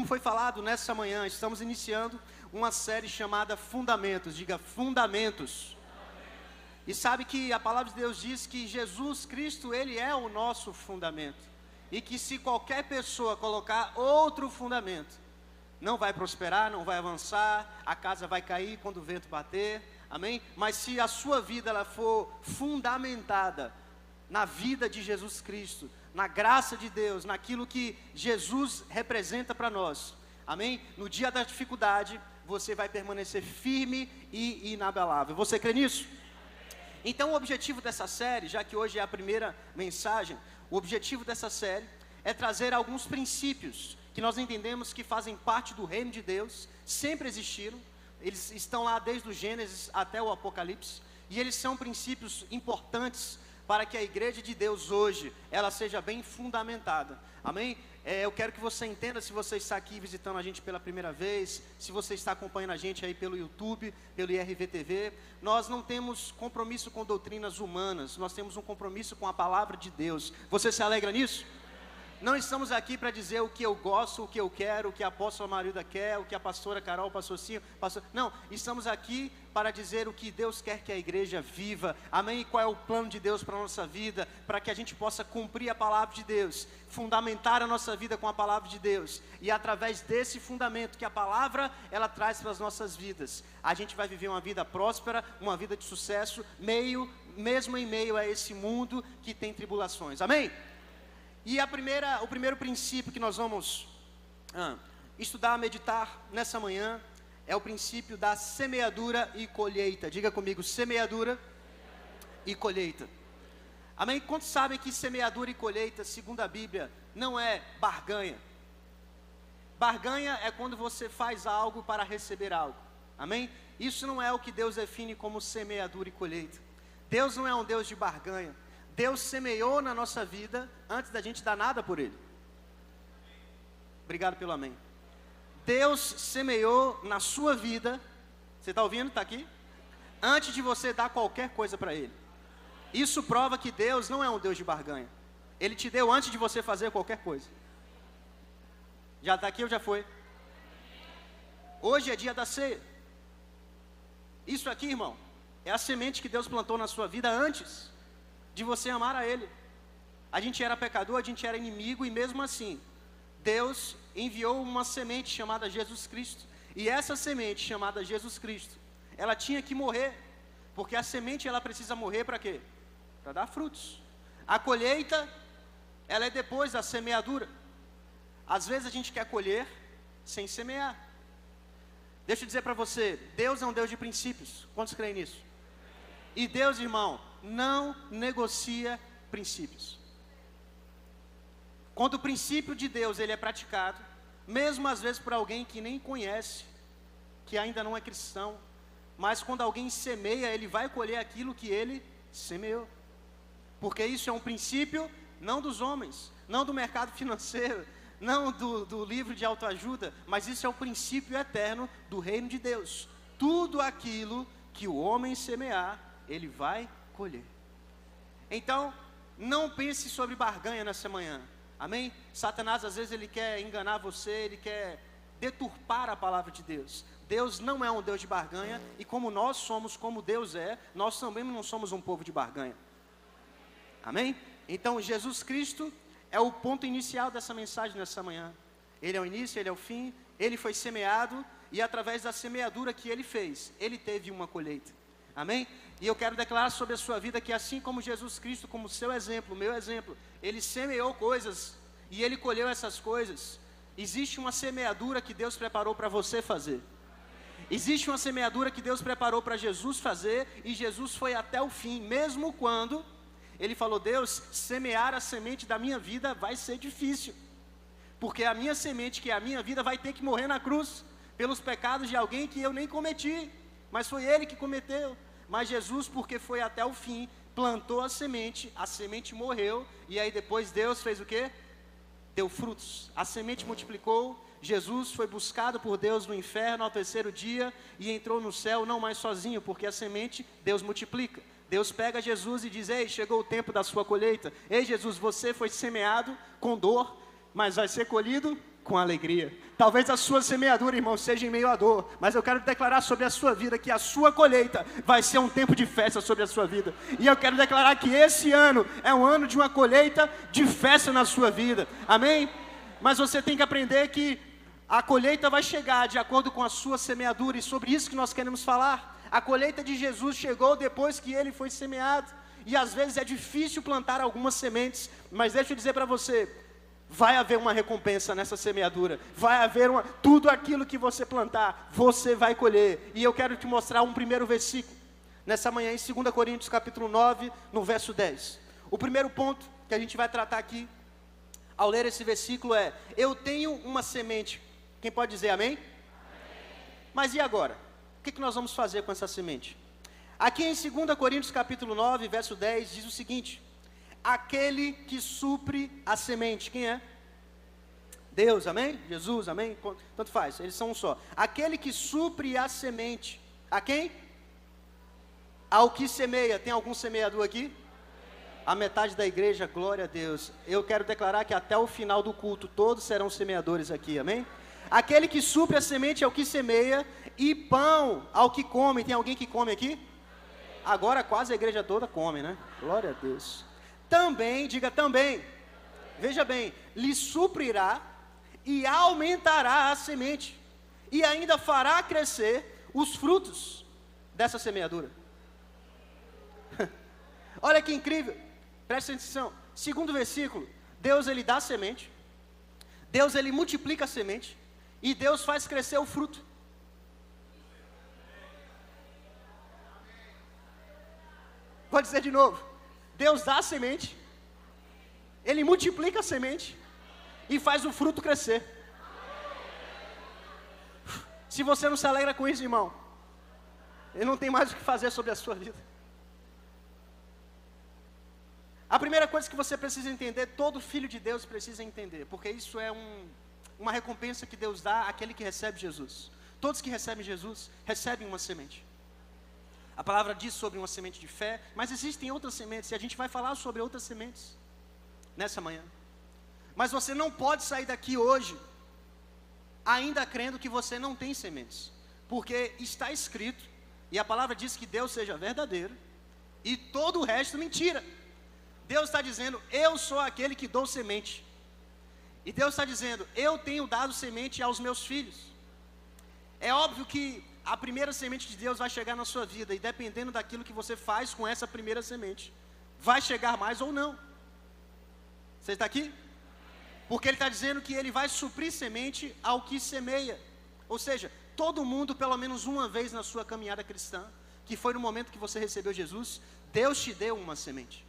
como foi falado nessa manhã, estamos iniciando uma série chamada Fundamentos. Diga, Fundamentos. E sabe que a palavra de Deus diz que Jesus Cristo, Ele é o nosso fundamento. E que se qualquer pessoa colocar outro fundamento, não vai prosperar, não vai avançar, a casa vai cair quando o vento bater, amém? Mas se a sua vida ela for fundamentada na vida de Jesus Cristo, na graça de Deus, naquilo que Jesus representa para nós, amém? No dia da dificuldade, você vai permanecer firme e inabalável. Você crê nisso? Então o objetivo dessa série, já que hoje é a primeira mensagem, o objetivo dessa série é trazer alguns princípios que nós entendemos que fazem parte do reino de Deus, sempre existiram, eles estão lá desde o Gênesis até o Apocalipse, e eles são princípios importantes para que a igreja de Deus hoje, ela seja bem fundamentada, amém? Eu quero que você entenda, se você está aqui visitando a gente pela primeira vez, se você está acompanhando a gente aí pelo YouTube, pelo IRVTV, nós não temos compromisso com doutrinas humanas, nós temos um compromisso com a palavra de Deus. Você se alegra nisso? Não estamos aqui para dizer o que eu gosto, o que eu quero, o que a apóstola Marilda quer, o que a pastora Carol, o pastor Cinho, não, estamos aqui para dizer o que Deus quer que a igreja viva, amém? E qual é o plano de Deus para a nossa vida, para que a gente possa cumprir a palavra de Deus, fundamentar a nossa vida com a palavra de Deus, e através desse fundamento que a palavra, ela traz para as nossas vidas, a gente vai viver uma vida próspera, uma vida de sucesso, mesmo em meio a esse mundo que tem tribulações, amém? E o primeiro princípio que nós vamos estudar, meditar nessa manhã, é o princípio da semeadura e colheita. Diga comigo, semeadura e colheita. Amém? Quantos sabem que semeadura e colheita, segundo a Bíblia, não é barganha? Barganha é quando você faz algo para receber algo. Amém? Isso não é o que Deus define como semeadura e colheita. Deus não é um Deus de barganha. Deus semeou na nossa vida antes da gente dar nada por Ele. Obrigado pelo amém. Deus semeou na sua vida, você está ouvindo? Está aqui? Antes de você dar qualquer coisa para Ele. Isso prova que Deus não é um Deus de barganha. Ele te deu antes de você fazer qualquer coisa. Já está aqui ou já foi? Hoje é dia da ceia. Isso aqui, irmão, é a semente que Deus plantou na sua vida antes de você amar a Ele. A gente era pecador, a gente era inimigo, e mesmo assim, Deus enviou uma semente chamada Jesus Cristo, e essa semente chamada Jesus Cristo, ela tinha que morrer, porque a semente ela precisa morrer para quê? Para dar frutos. A colheita, ela é depois da semeadura. Às vezes a gente quer colher sem semear. Deixa eu dizer para você, Deus é um Deus de princípios. Quantos creem nisso? E Deus, irmão, não negocia princípios. Quando o princípio de Deus ele é praticado, mesmo às vezes por alguém que nem conhece, que ainda não é cristão, mas quando alguém semeia, ele vai colher aquilo que ele semeou. Porque isso é um princípio não dos homens, não do mercado financeiro, não do livro de autoajuda, mas isso é o princípio eterno do reino de Deus. Tudo aquilo que o homem semear, ele vai colher. Então, não pense sobre barganha nessa manhã, amém? Satanás às vezes ele quer enganar você, ele quer deturpar a palavra de Deus. Deus não é um Deus de barganha, e como nós somos como Deus é, nós também não somos um povo de barganha, amém? Então Jesus Cristo é o ponto inicial dessa mensagem nessa manhã. Ele é o início, Ele é o fim, Ele foi semeado, e através da semeadura que Ele fez, Ele teve uma colheita, amém? E eu quero declarar sobre a sua vida que assim como Jesus Cristo, como seu exemplo, meu exemplo, Ele semeou coisas e Ele colheu essas coisas. Existe uma semeadura que Deus preparou para você fazer. Existe uma semeadura que Deus preparou para Jesus fazer, e Jesus foi até o fim, mesmo quando Ele falou, Deus, semear a semente da minha vida vai ser difícil, porque a minha semente, que é a minha vida, vai ter que morrer na cruz, pelos pecados de alguém que eu nem cometi, mas foi Ele que cometeu. Mas Jesus, porque foi até o fim, plantou a semente morreu, e aí depois Deus fez o quê? Deu frutos, a semente multiplicou, Jesus foi buscado por Deus no inferno ao terceiro dia, e entrou no céu não mais sozinho, porque a semente Deus multiplica. Deus pega Jesus e diz, ei, chegou o tempo da sua colheita, ei Jesus, você foi semeado com dor, mas vai ser colhido com alegria. Talvez a sua semeadura, irmão, seja em meio à dor, mas eu quero declarar sobre a sua vida que a sua colheita vai ser um tempo de festa sobre a sua vida. E eu quero declarar que esse ano é um ano de uma colheita de festa na sua vida. Amém? Mas você tem que aprender que a colheita vai chegar de acordo com a sua semeadura, e sobre isso que nós queremos falar. A colheita de Jesus chegou depois que ele foi semeado, e às vezes é difícil plantar algumas sementes, mas deixa eu dizer para você, vai haver uma recompensa nessa semeadura, vai haver tudo aquilo que você plantar, você vai colher. E eu quero te mostrar um primeiro versículo, nessa manhã em 2 Coríntios capítulo 9, no verso 10. O primeiro ponto que a gente vai tratar aqui, ao ler esse versículo é: eu tenho uma semente. Quem pode dizer amém? Amém. Mas e agora? O que nós vamos fazer com essa semente? Aqui em 2 Coríntios capítulo 9, verso 10, diz o seguinte: aquele que supre a semente, quem é? Deus, amém? Jesus, amém? Tanto faz, eles são um só. Aquele que supre a semente, a quem? Ao que semeia. Tem algum semeador aqui? A metade da igreja, glória a Deus. Eu quero declarar que até o final do culto todos serão semeadores aqui, amém? Aquele que supre a semente ao que semeia, e pão ao que come. Tem alguém que come aqui? Agora quase a igreja toda come, né? Glória a Deus. Também, diga também, veja bem, lhe suprirá e aumentará a semente, e ainda fará crescer os frutos dessa semeadura. Olha que incrível, presta atenção. Segundo versículo, Deus ele dá a semente, Deus ele multiplica a semente, e Deus faz crescer o fruto. Vou dizer de novo, Deus dá a semente, ele multiplica a semente e faz o fruto crescer. Se você não se alegra com isso, irmão, ele não tem mais o que fazer sobre a sua vida. A primeira coisa que você precisa entender, todo filho de Deus precisa entender, porque isso é uma recompensa que Deus dá àquele que recebe Jesus. Todos que recebem Jesus, recebem uma semente. A palavra diz sobre uma semente de fé, mas existem outras sementes, e a gente vai falar sobre outras sementes nessa manhã. Mas você não pode sair daqui hoje ainda crendo que você não tem sementes, porque está escrito, e a palavra diz que Deus seja verdadeiro, e todo o resto mentira. Deus está dizendo, eu sou aquele que dou semente, e Deus está dizendo, eu tenho dado semente aos meus filhos. É óbvio que a primeira semente de Deus vai chegar na sua vida, e dependendo daquilo que você faz com essa primeira semente, vai chegar mais ou não. Você está aqui? Porque Ele está dizendo que Ele vai suprir semente ao que semeia. Ou seja, todo mundo, pelo menos uma vez na sua caminhada cristã, que foi no momento que você recebeu Jesus, Deus te deu uma semente.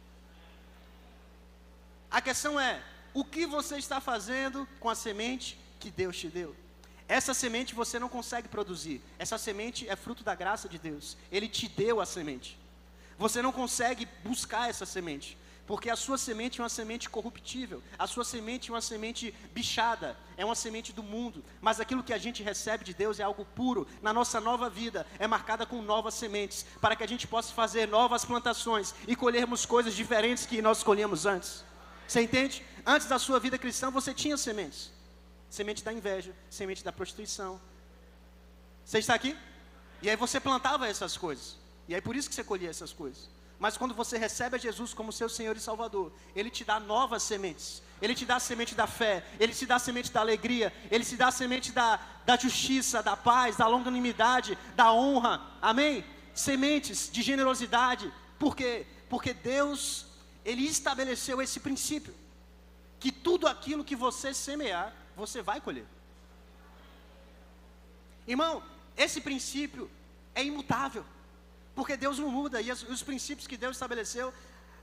A questão é, o que você está fazendo com a semente que Deus te deu? Essa semente você não consegue produzir. Essa semente é fruto da graça de Deus. Ele te deu a semente. Você não consegue buscar essa semente, porque a sua semente é uma semente corruptível. A sua semente é uma semente bichada, é uma semente do mundo. Mas aquilo que a gente recebe de Deus é algo puro. Na nossa nova vida é marcada com novas sementes, para que a gente possa fazer novas plantações e colhermos coisas diferentes que nós colhemos antes. Você entende? Antes da sua vida cristã você tinha sementes. Semente da inveja, semente da prostituição. Você está aqui? E aí você plantava essas coisas. E aí por isso que você colhia essas coisas. Mas quando você recebe a Jesus como seu Senhor e Salvador, Ele te dá novas sementes. Ele te dá a semente da fé, Ele te dá a semente da alegria, Ele te dá a semente da justiça, da paz, da longanimidade, da honra. Amém? Sementes de generosidade. Por quê? Porque Deus, Ele estabeleceu esse princípio, que tudo aquilo que você semear, você vai colher. Irmão, esse princípio é imutável, porque Deus não muda, e os princípios que Deus estabeleceu,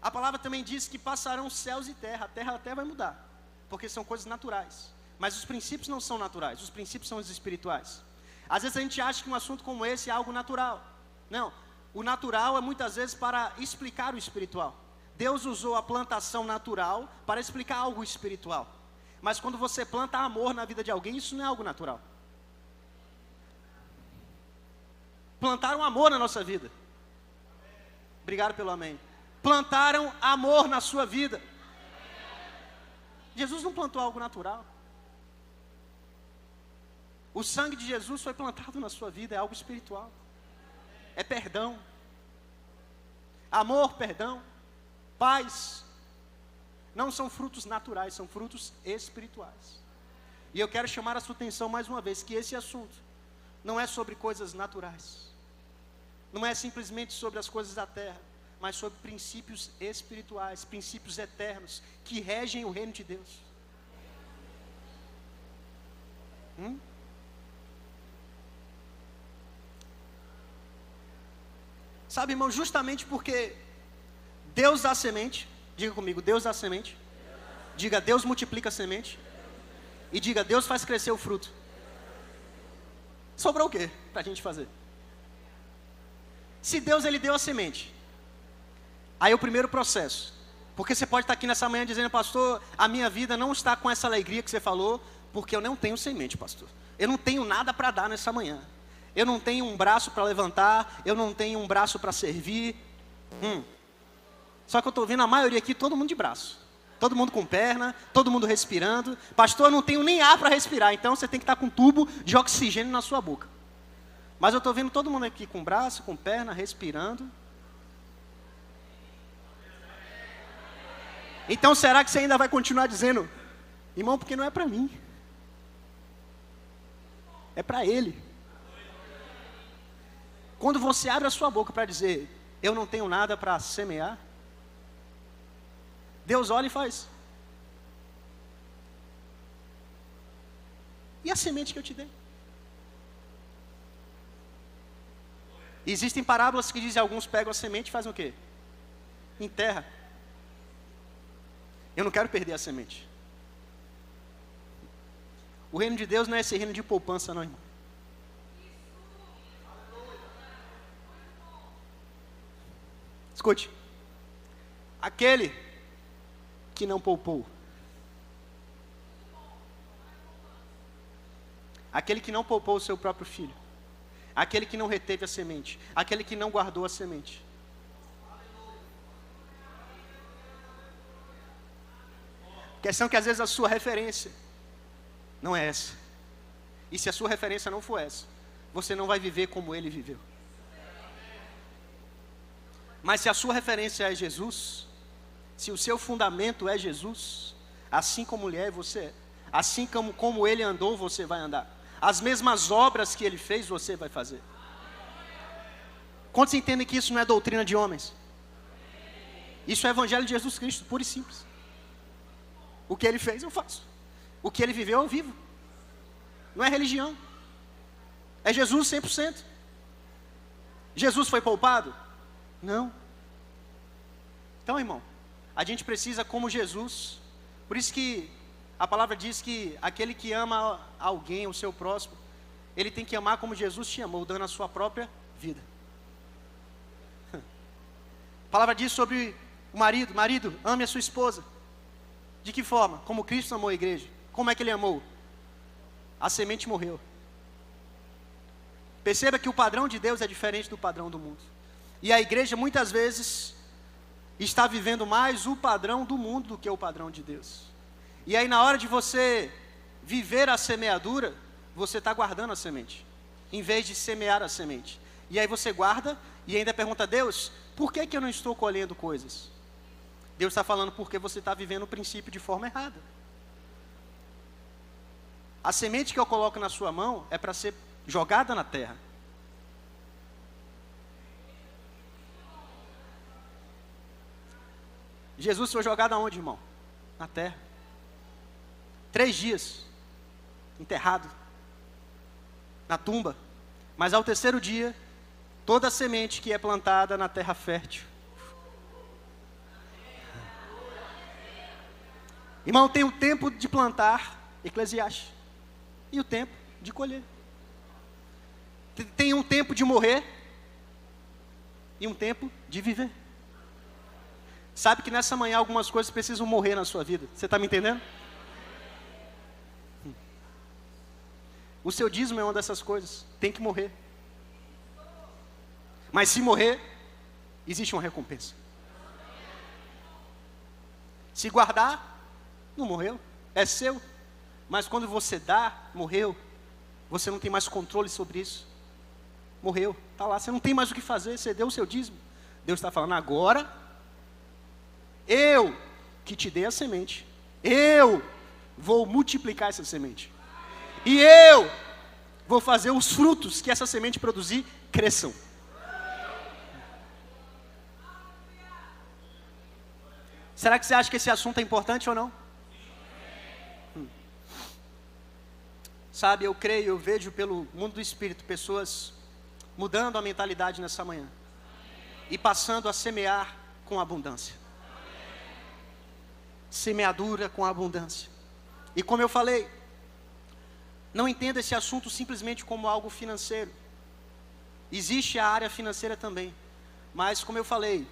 a palavra também diz que passarão céus e terra, a terra até vai mudar, porque são coisas naturais, mas os princípios não são naturais, os princípios são os espirituais. Às vezes a gente acha que um assunto como esse é algo natural. Não, o natural é muitas vezes para explicar o espiritual. Deus usou a plantação natural para explicar algo espiritual. Mas quando você planta amor na vida de alguém, isso não é algo natural. Plantaram amor na nossa vida. Obrigado pelo amém. Plantaram amor na sua vida. Jesus não plantou algo natural. O sangue de Jesus foi plantado na sua vida, é algo espiritual. É perdão. Amor, perdão, paz. Não são frutos naturais, são frutos espirituais. E eu quero chamar a sua atenção mais uma vez, que esse assunto não é sobre coisas naturais. Não é simplesmente sobre as coisas da terra, mas sobre princípios espirituais, princípios eternos, que regem o reino de Deus. Sabe, irmão, justamente porque Deus dá semente, diga comigo, Deus dá semente. Diga, Deus multiplica a semente. E diga, Deus faz crescer o fruto. Sobrou o quê para a gente fazer? Se Deus, Ele deu a semente, aí o primeiro processo, porque você pode estar aqui nessa manhã dizendo, pastor, a minha vida não está com essa alegria que você falou, porque eu não tenho semente, pastor. Eu não tenho nada para dar nessa manhã. Eu não tenho um braço para levantar, eu não tenho um braço para servir. Só que eu estou vendo a maioria aqui, todo mundo de braço. Todo mundo com perna, todo mundo respirando. Pastor, eu não tenho nem ar para respirar, então você tem que estar com um tubo de oxigênio na sua boca. Mas eu estou vendo todo mundo aqui com braço, com perna, respirando. Então será que você ainda vai continuar dizendo, irmão, porque não é para mim. É para Ele. Quando você abre a sua boca para dizer, eu não tenho nada para semear, Deus olha e faz. E a semente que eu te dei? Existem parábolas que dizem, alguns pegam a semente e fazem o quê? Enterra. Eu não quero perder a semente. O reino de Deus não é esse reino de poupança, não, irmão. Escute. Aquele que não poupou. Aquele que não poupou o seu próprio filho. Aquele que não reteve a semente. Aquele que não guardou a semente. A questão é que às vezes a sua referência não é essa. E se a sua referência não for essa, você não vai viver como ele viveu. Mas se a sua referência é Jesus, se o seu fundamento é Jesus, assim como ele é, você é. Assim como ele andou, você vai andar. As mesmas obras que ele fez, você vai fazer. Quantos entendem que isso não é doutrina de homens? Isso é evangelho de Jesus Cristo, puro e simples. O que ele fez, eu faço. O que ele viveu, eu vivo. Não é religião. É Jesus 100%. Jesus foi poupado? Não. Então, irmão, a gente precisa como Jesus. Por isso que a palavra diz que aquele que ama alguém, o seu próximo, ele tem que amar como Jesus te amou, dando a sua própria vida. A palavra diz sobre o marido: marido, ame a sua esposa. De que forma? Como Cristo amou a igreja. Como é que ele amou? A semente morreu. Perceba que o padrão de Deus é diferente do padrão do mundo. E a igreja muitas vezes está vivendo mais o padrão do mundo do que o padrão de Deus. E aí na hora de você viver a semeadura, você está guardando a semente, em vez de semear a semente. E aí você guarda e ainda pergunta a Deus, por que eu não estou colhendo coisas? Deus está falando porque você está vivendo o princípio de forma errada. A semente que eu coloco na sua mão é para ser jogada na terra. Jesus foi jogado aonde, irmão? Na terra. 3 dias, enterrado, na tumba. Mas ao 3º dia, toda a semente que é plantada na terra fértil. Irmão, tem o tempo de plantar, Eclesiastes, e o tempo de colher. Tem um tempo de morrer e um tempo de viver. Sabe que nessa manhã algumas coisas precisam morrer na sua vida. Você está me entendendo? O seu dízimo é uma dessas coisas. Tem que morrer. Mas se morrer, existe uma recompensa. Se guardar, não morreu. É seu. Mas quando você dá, morreu. você não tem mais controle sobre isso. Morreu, está lá, você não tem mais o que fazer, você deu o seu dízimo. Deus está falando, agora, eu que te dei a semente, eu vou multiplicar essa semente. E eu vou fazer os frutos que essa semente produzir cresçam. Será que você acha que esse assunto é importante ou não? Sabe, eu creio, eu vejo pelo mundo do Espírito pessoas mudando a mentalidade nessa manhã e passando a semear com abundância. Semeadura com abundância. E como eu falei, não entenda esse assunto simplesmente como algo financeiro. Existe a área financeira também, mas como eu falei,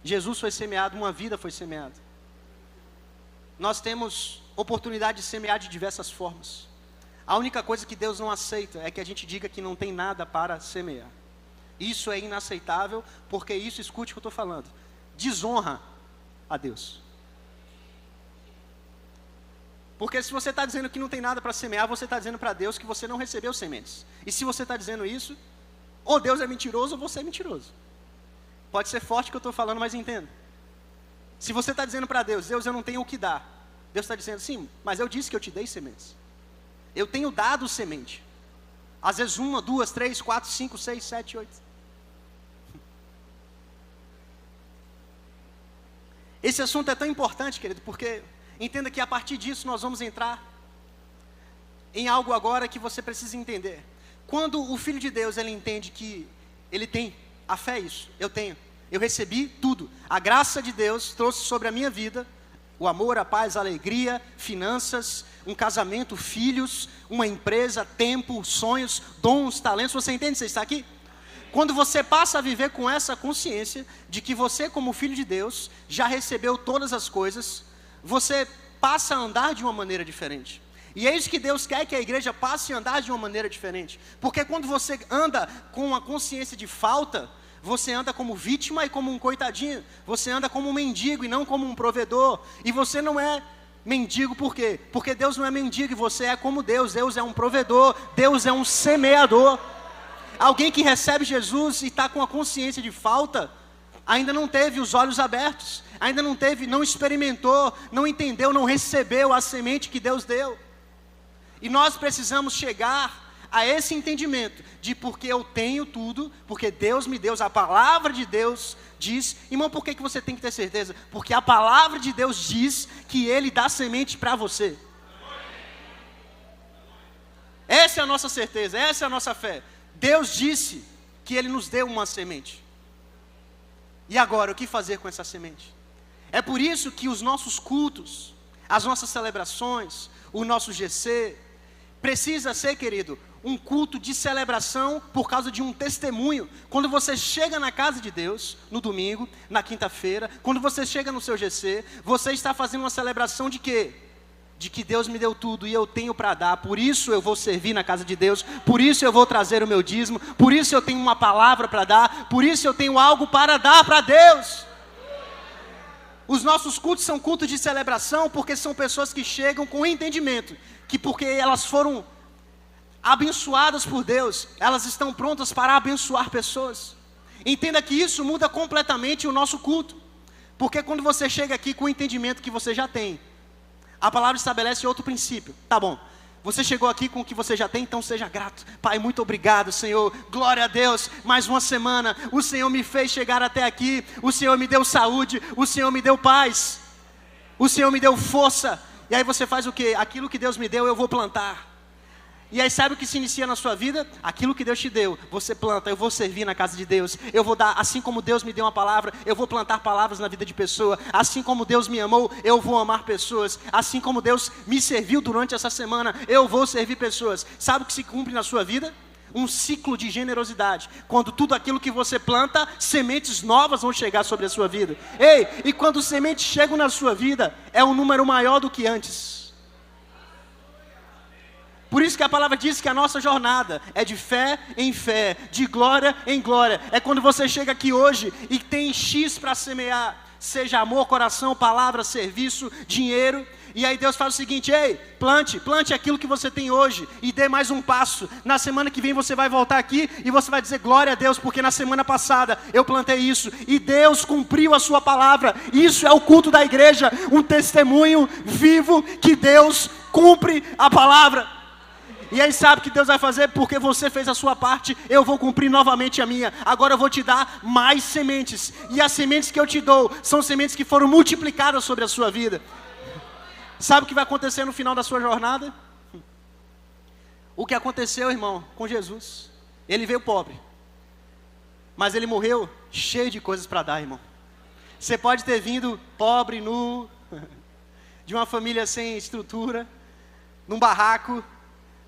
Jesus foi semeado, uma vida foi semeada. Nós temos oportunidade de semear de diversas formas. A única coisa que Deus não aceita é que a gente diga que não tem nada para semear. Isso é inaceitável, porque isso, escute o que eu estou falando, desonra a Deus. Porque se você está dizendo que não tem nada para semear, você está dizendo para Deus que você não recebeu sementes. E se você está dizendo isso, ou Deus é mentiroso ou você é mentiroso. Pode ser forte o que eu estou falando, mas entenda. Se você está dizendo para Deus, Deus, eu não tenho o que dar. Deus está dizendo, sim, mas eu disse que eu te dei sementes. Eu tenho dado semente. Às vezes 1, 2, 3, 4, 5, 6, 7, 8. Esse assunto é tão importante, querido, porque entenda que a partir disso nós vamos entrar em algo agora que você precisa entender. Quando o Filho de Deus, ele entende que ele tem a fé, isso, eu tenho. Eu recebi tudo. A graça de Deus trouxe sobre a minha vida o amor, a paz, a alegria, finanças, um casamento, filhos, uma empresa, tempo, sonhos, dons, talentos. Você entende? Você está aqui? Quando você passa a viver com essa consciência de que você, como filho de Deus, já recebeu todas as coisas, você passa a andar de uma maneira diferente. E é isso que Deus quer, que a igreja passe a andar de uma maneira diferente. Porque quando você anda com uma consciência de falta, você anda como vítima e como um coitadinho. Você anda como um mendigo e não como um provedor. E você não é mendigo por quê? Porque Deus não é mendigo e você é como Deus. Deus é um provedor, Deus é um semeador. Alguém que recebe Jesus e está com a consciência de falta, ainda não teve os olhos abertos, ainda não teve, não experimentou, não entendeu, não recebeu a semente que Deus deu. E nós precisamos chegar a esse entendimento de porque eu tenho tudo, porque Deus me deu, a palavra de Deus diz. Irmão, por que você tem que ter certeza? Porque a palavra de Deus diz que Ele dá semente para você. Essa é a nossa certeza, essa é a nossa fé. Deus disse que Ele nos deu uma semente. E agora, o que fazer com essa semente? É por isso que os nossos cultos, as nossas celebrações, o nosso GC, precisa ser, querido, um culto de celebração por causa de um testemunho. Quando você chega na casa de Deus, no domingo, na quinta-feira, quando você chega no seu GC, você está fazendo uma celebração de quê? De que Deus me deu tudo e eu tenho para dar, por isso eu vou servir na casa de Deus, por isso eu vou trazer o meu dízimo, por isso eu tenho uma palavra para dar, por isso eu tenho algo para dar para Deus. Os nossos cultos são cultos de celebração porque são pessoas que chegam com o entendimento que porque elas foram abençoadas por Deus, elas estão prontas para abençoar pessoas. Entenda que isso muda completamente o nosso culto, porque quando você chega aqui com o entendimento que você já tem, a palavra estabelece outro princípio. Tá bom, você chegou aqui com o que você já tem, então seja grato. Pai, muito obrigado, Senhor, glória a Deus, mais uma semana, o Senhor me fez chegar até aqui, o Senhor me deu saúde, o Senhor me deu paz, o Senhor me deu força. E aí você faz o quê? Aquilo que Deus me deu eu vou plantar. E aí sabe o que se inicia na sua vida? Aquilo que Deus te deu, você planta. Eu vou servir na casa de Deus, eu vou dar, assim como Deus me deu uma palavra, eu vou plantar palavras na vida de pessoa. Assim como Deus me amou, eu vou amar pessoas. Assim como Deus me serviu durante essa semana, eu vou servir pessoas. Sabe o que se cumpre na sua vida? Um ciclo de generosidade. Quando tudo aquilo que você planta, sementes novas vão chegar sobre a sua vida. Ei, e quando sementes chegam na sua vida, é um número maior do que antes. Por isso que a palavra diz que a nossa jornada é de fé em fé, de glória em glória. É quando você chega aqui hoje e tem X para semear. seja amor, coração, palavra, serviço, dinheiro. E aí Deus faz o seguinte: ei, plante aquilo que você tem hoje e dê mais um passo. Na semana que vem você vai voltar aqui e você vai dizer glória a Deus, porque na semana passada eu plantei isso e Deus cumpriu a sua palavra. Isso é o culto da igreja, um testemunho vivo que Deus cumpre a palavra. E aí sabe o que Deus vai fazer? Porque você fez a sua parte, eu vou cumprir novamente a minha. Agora eu vou te dar mais sementes. E as sementes que eu te dou são sementes que foram multiplicadas sobre a sua vida. Sabe o que vai acontecer no final da sua jornada? O que aconteceu, irmão, com Jesus. Ele veio pobre, mas ele morreu cheio de coisas para dar, irmão. Você pode ter vindo pobre, nu, de uma família sem estrutura, num barraco,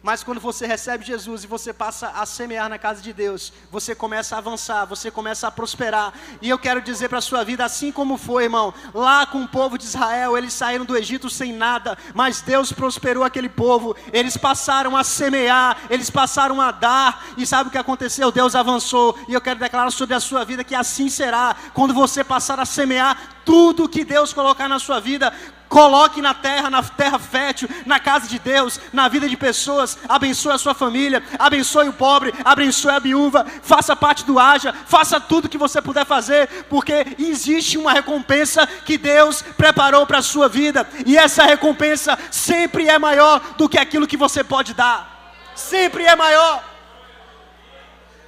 mas quando você recebe Jesus e você passa a semear na casa de Deus, você começa a avançar, você começa a prosperar. E eu quero dizer para a sua vida, assim como foi, irmão, lá com o povo de Israel, eles saíram do Egito sem nada, mas Deus prosperou aquele povo. Eles passaram a semear, eles passaram a dar, e sabe o que aconteceu? Deus avançou. E eu quero declarar sobre a sua vida que assim será, quando você passar a semear tudo que Deus colocar na sua vida. Coloque na terra fértil, na casa de Deus, na vida de pessoas. Abençoe a sua família, abençoe o pobre, abençoe a viúva, faça parte do Haja, faça tudo que você puder fazer, porque existe uma recompensa que Deus preparou para a sua vida, e essa recompensa sempre é maior do que aquilo que você pode dar, sempre é maior,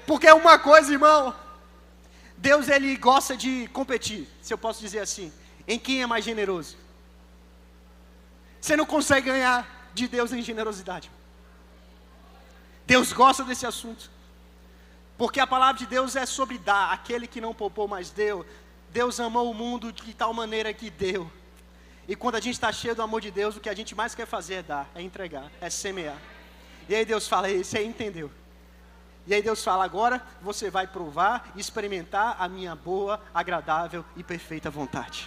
porque uma coisa, irmão, Deus ele gosta de competir, se eu posso dizer assim, em quem é mais generoso. Você não consegue ganhar de Deus em generosidade. Deus gosta desse assunto. Porque a palavra de Deus é sobre dar. Aquele que não poupou, mas deu. Deus amou o mundo de tal maneira que deu. E quando a gente está cheio do amor de Deus, o que a gente mais quer fazer é dar, é entregar, é semear. E aí Deus fala: você entendeu. E aí Deus fala: agora você vai provar e experimentar a minha boa, agradável e perfeita vontade.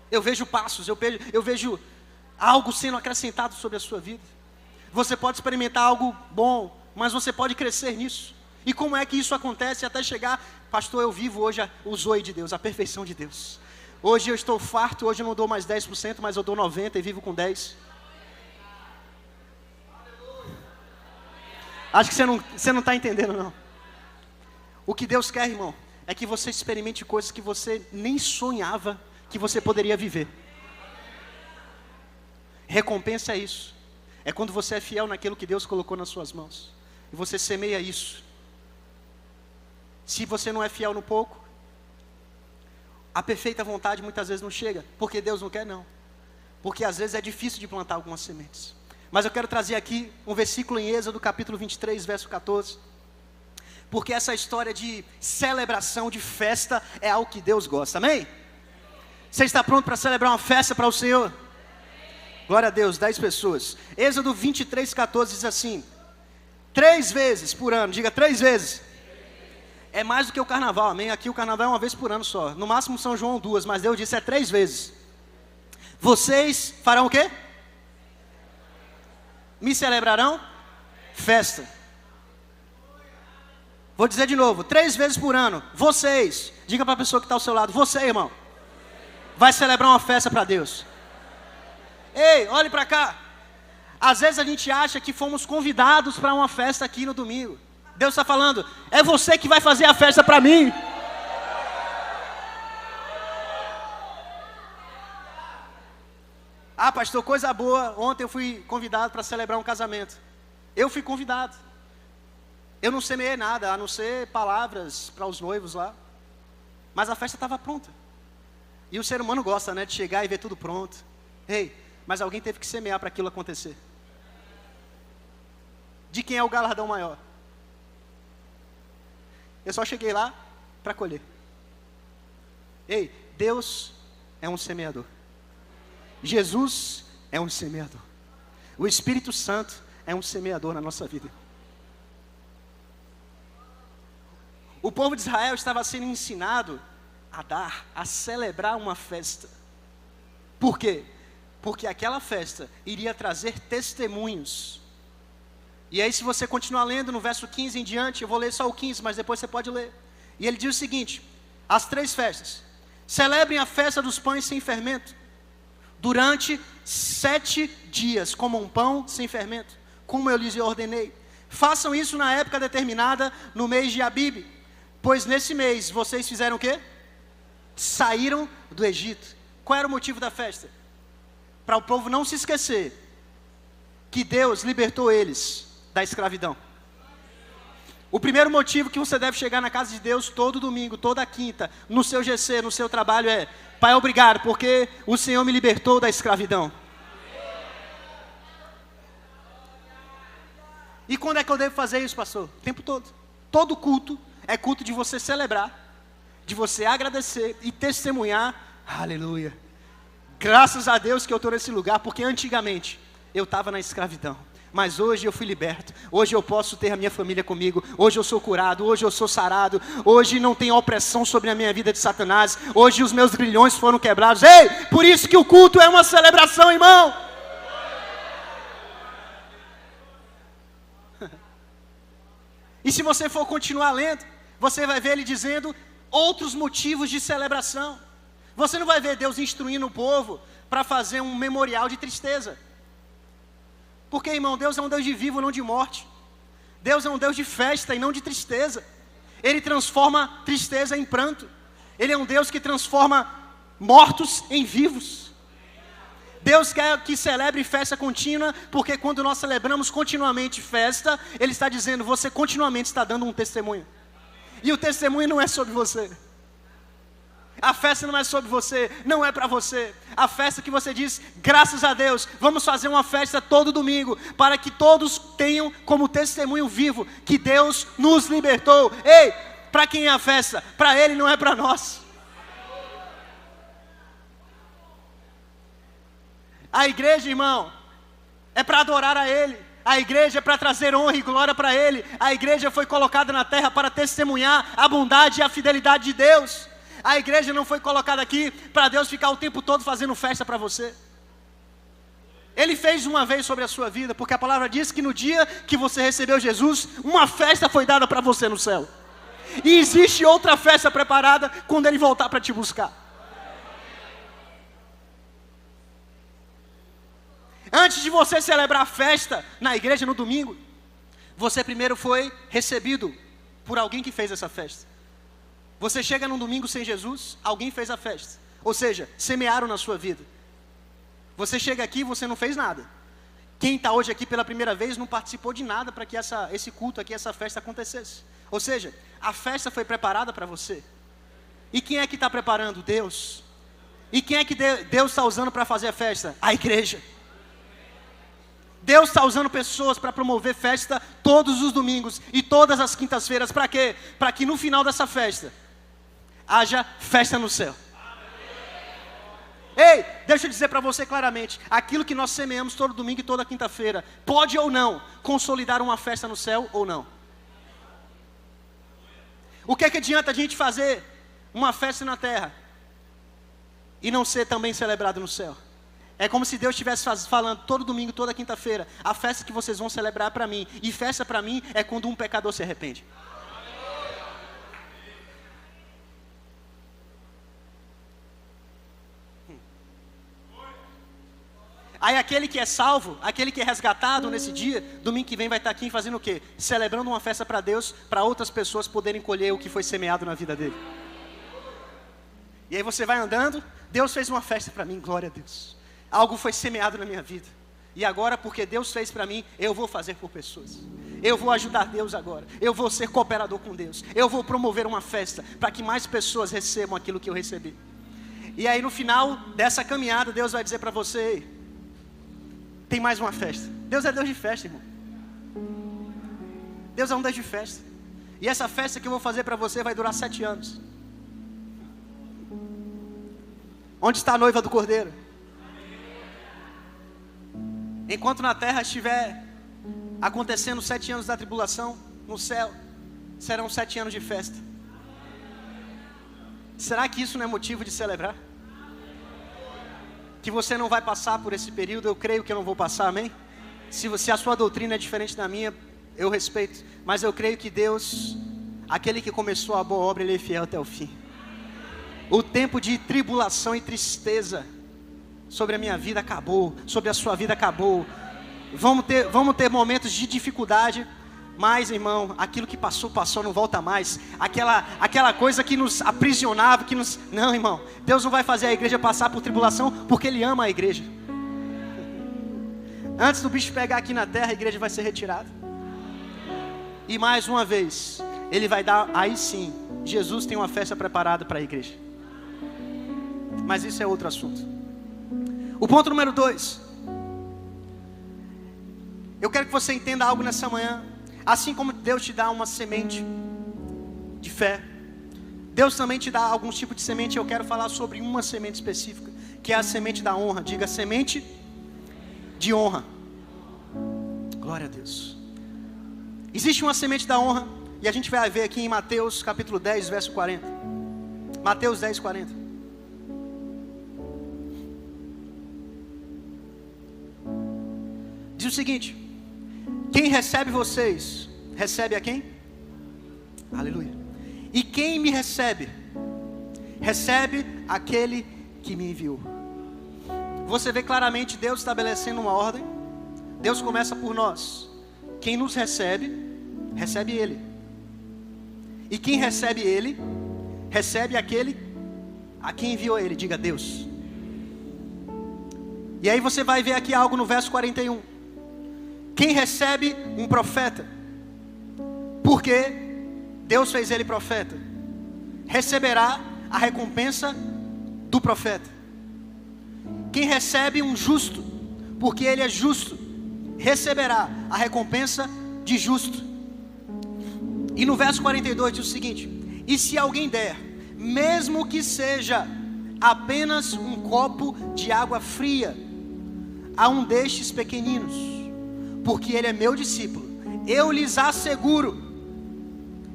Eu vejo passos, eu vejo algo sendo acrescentado sobre a sua vida. Você pode experimentar algo bom, mas você pode crescer nisso. E como é que isso acontece até chegar? Pastor, eu vivo hoje o zoe de Deus, a perfeição de Deus. Hoje eu estou farto, hoje eu não dou mais 10%, mas eu dou 90% e vivo com 10%. Acho que você não está entendendo, não. O que Deus quer, irmão, é que você experimente coisas que você nem sonhava que você poderia viver. Recompensa é isso. É quando você é fiel naquilo que Deus colocou nas suas mãos. E você semeia isso. Se você não é fiel no pouco, a perfeita vontade muitas vezes não chega. Porque Deus não quer, não. Porque às vezes é difícil de plantar algumas sementes. Mas eu quero trazer aqui um versículo em Êxodo, capítulo 23, verso 14. Porque essa história de celebração, de festa, é algo que Deus gosta. Amém? Você está pronto para celebrar uma festa para o Senhor? Glória a Deus, 10 pessoas. Êxodo 23, 14 diz assim: 3 vezes por ano, diga 3 vezes. É mais do que o carnaval, amém? Aqui o carnaval é uma vez por ano só. No máximo São João 2, mas Deus disse 3 vezes. Vocês farão o quê? Me celebrarão? Festa. Vou dizer de novo, 3 vezes por ano. Vocês, diga para a pessoa que está ao seu lado, você, irmão, vai celebrar uma festa para Deus. Ei, olhe para cá. Às vezes a gente acha que fomos convidados para uma festa aqui no domingo. Deus está falando: é você que vai fazer a festa para mim. Ah, pastor, coisa boa. Ontem eu fui convidado para celebrar um casamento. Eu fui convidado. Eu não semeei nada, a não ser palavras para os noivos lá. Mas a festa estava pronta. E o ser humano gosta, né, de chegar e ver tudo pronto. Ei, mas alguém teve que semear para aquilo acontecer. De quem é o galardão maior? Eu só cheguei lá para colher. Ei, Deus é um semeador. Jesus é um semeador. O Espírito Santo é um semeador na nossa vida. O povo de Israel estava sendo ensinado a dar, a celebrar uma festa. Por quê? Porque aquela festa iria trazer testemunhos. E aí se você continuar lendo no verso 15 em diante, eu vou ler só o 15, mas depois você pode ler. E ele diz o seguinte: as 3 festas. Celebrem a festa dos pães sem fermento. Durante 7 dias, comam pão sem fermento, como eu lhes ordenei. Façam isso na época determinada, no mês de Abibe. Pois nesse mês, vocês fizeram o quê? Saíram do Egito. Qual era o motivo da festa? Para o povo não se esquecer que Deus libertou eles da escravidão. O primeiro motivo que você deve chegar na casa de Deus todo domingo, toda quinta, no seu GC, no seu trabalho é: Pai, obrigado, porque o Senhor me libertou da escravidão. E quando é que eu devo fazer isso, pastor? O tempo todo. Todo culto é culto de você celebrar, de você agradecer e testemunhar. Aleluia. Graças a Deus que eu estou nesse lugar, porque antigamente eu estava na escravidão. Mas hoje eu fui liberto, hoje eu posso ter a minha família comigo, hoje eu sou curado, hoje eu sou sarado, hoje não tem opressão sobre a minha vida de Satanás, hoje os meus grilhões foram quebrados. Ei, por isso que o culto é uma celebração, irmão. E se você for continuar lendo, você vai ver ele dizendo outros motivos de celebração. Você não vai ver Deus instruindo o povo para fazer um memorial de tristeza. Porque, irmão, Deus é um Deus de vivo, não de morte. Deus é um Deus de festa e não de tristeza. Ele transforma tristeza em pranto. Ele é um Deus que transforma mortos em vivos. Deus quer que celebre festa contínua, porque quando nós celebramos continuamente festa, Ele está dizendo, você continuamente está dando um testemunho. E o testemunho não é sobre você. A festa não é sobre você, não é para você. A festa que você diz, graças a Deus, vamos fazer uma festa todo domingo, para que todos tenham como testemunho vivo, que Deus nos libertou. Ei, para quem é a festa? Para Ele, não é para nós. A igreja, irmão, é para adorar a Ele. A igreja é para trazer honra e glória para Ele. A igreja foi colocada na terra para testemunhar a bondade e a fidelidade de Deus. A igreja não foi colocada aqui para Deus ficar o tempo todo fazendo festa para você. Ele fez uma vez sobre a sua vida, porque a palavra diz que no dia que você recebeu Jesus, uma festa foi dada para você no céu. E existe outra festa preparada quando Ele voltar para te buscar. Antes de você celebrar a festa na igreja no domingo, você primeiro foi recebido por alguém que fez essa festa. Você chega num domingo sem Jesus, alguém fez a festa. Ou seja, semearam na sua vida. Você chega aqui e você não fez nada. Quem está hoje aqui pela primeira vez não participou de nada para que esse culto aqui, essa festa acontecesse. Ou seja, a festa foi preparada para você. E quem é que está preparando? Deus. E quem é que Deus está usando para fazer a festa? A igreja. Deus está usando pessoas para promover festa todos os domingos e todas as quintas-feiras. Para quê? Para que no final dessa festa haja festa no céu. Ei, deixa eu dizer para você claramente, aquilo que nós semeamos todo domingo e toda quinta-feira, pode ou não consolidar uma festa no céu ou não? O que é que adianta a gente fazer uma festa na terra e não ser também celebrado no céu? É como se Deus estivesse falando todo domingo, toda quinta-feira, a festa que vocês vão celebrar para mim. E festa para mim é quando um pecador se arrepende. Aí aquele que é salvo, aquele que é resgatado nesse dia, domingo que vem vai estar aqui fazendo o quê? Celebrando uma festa para Deus, para outras pessoas poderem colher o que foi semeado na vida dele. E aí você vai andando, Deus fez uma festa para mim, glória a Deus. Algo foi semeado na minha vida. E agora, porque Deus fez para mim, eu vou fazer por pessoas. Eu vou ajudar Deus agora. Eu vou ser cooperador com Deus. Eu vou promover uma festa para que mais pessoas recebam aquilo que eu recebi. E aí no final dessa caminhada, Deus vai dizer para você, tem mais uma festa. Deus é Deus de festa, irmão. Deus é um Deus de festa. E essa festa que eu vou fazer para você vai durar 7 anos. Onde está a noiva do Cordeiro? Enquanto na terra estiver acontecendo 7 anos da tribulação, no céu serão 7 anos de festa. Será que isso não é motivo de celebrar? Que você não vai passar por esse período, eu creio que eu não vou passar, amém? Se a sua doutrina é diferente da minha, eu respeito. Mas eu creio que Deus, aquele que começou a boa obra, Ele é fiel até o fim. O tempo de tribulação e tristeza sobre a minha vida acabou, sobre a sua vida acabou. Vamos ter momentos de dificuldade, mas, irmão, aquilo que passou, não volta mais. Aquela coisa que nos aprisionava, Não, irmão, Deus não vai fazer a igreja passar por tribulação, porque Ele ama a igreja. Antes do bicho pegar aqui na terra, a igreja vai ser retirada. E mais uma vez, Ele vai dar, aí sim, Jesus tem uma festa preparada para a igreja. Mas isso é outro assunto. O ponto número 2. Eu quero que você entenda algo nessa manhã. Assim como Deus te dá uma semente de fé, Deus também te dá algum tipo de semente. Eu quero falar sobre uma semente específica, que é a semente da honra. Diga, semente de honra. Glória a Deus. Existe uma semente da honra, e a gente vai ver aqui em Mateus capítulo 10, verso 40. Mateus 10, 40. Diz o seguinte: quem recebe vocês, recebe a quem? Aleluia. E quem me recebe, recebe aquele que me enviou. Você vê claramente Deus estabelecendo uma ordem. Deus começa por nós. Quem nos recebe, recebe Ele. E quem recebe Ele, recebe aquele a quem enviou Ele. Diga, Deus. E aí você vai ver aqui algo no verso 41. Quem recebe um profeta, porque Deus fez ele profeta, receberá a recompensa do profeta. Quem recebe um justo, porque ele é justo, receberá a recompensa de justo. E no verso 42 diz o seguinte: e se alguém der, mesmo que seja apenas um copo de água fria, a um destes pequeninos, porque ele é meu discípulo, eu lhes asseguro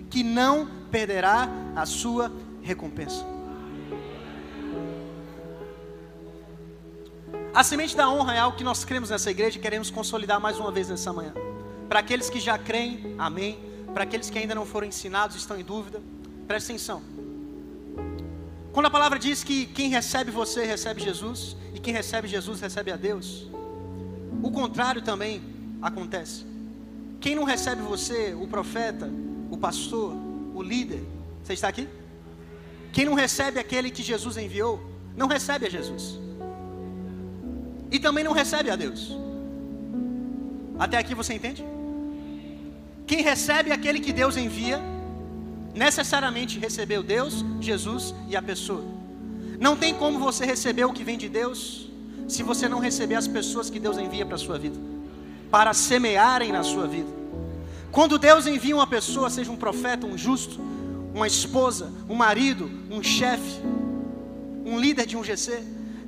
que não perderá a sua recompensa. A semente da honra é algo que nós cremos nessa igreja e queremos consolidar mais uma vez nessa manhã. Para aqueles que já creem, amém. Para aqueles que ainda não foram ensinados, estão em dúvida, preste atenção. Quando a palavra diz que quem recebe você, recebe Jesus, e quem recebe Jesus, recebe a Deus, o contrário também acontece. Quem não recebe você, o profeta, o pastor, o líder, você está aqui? Quem não recebe aquele que Jesus enviou, não recebe a Jesus. E também não recebe a Deus. Até aqui você entende? Quem recebe aquele que Deus envia, necessariamente recebeu Deus, Jesus e a pessoa. Não tem como você receber o que vem de Deus, se você não receber as pessoas que Deus envia para a sua vida, para semearem na sua vida. Quando Deus envia uma pessoa, seja um profeta, um justo, uma esposa, um marido, um chefe, um líder de um GC,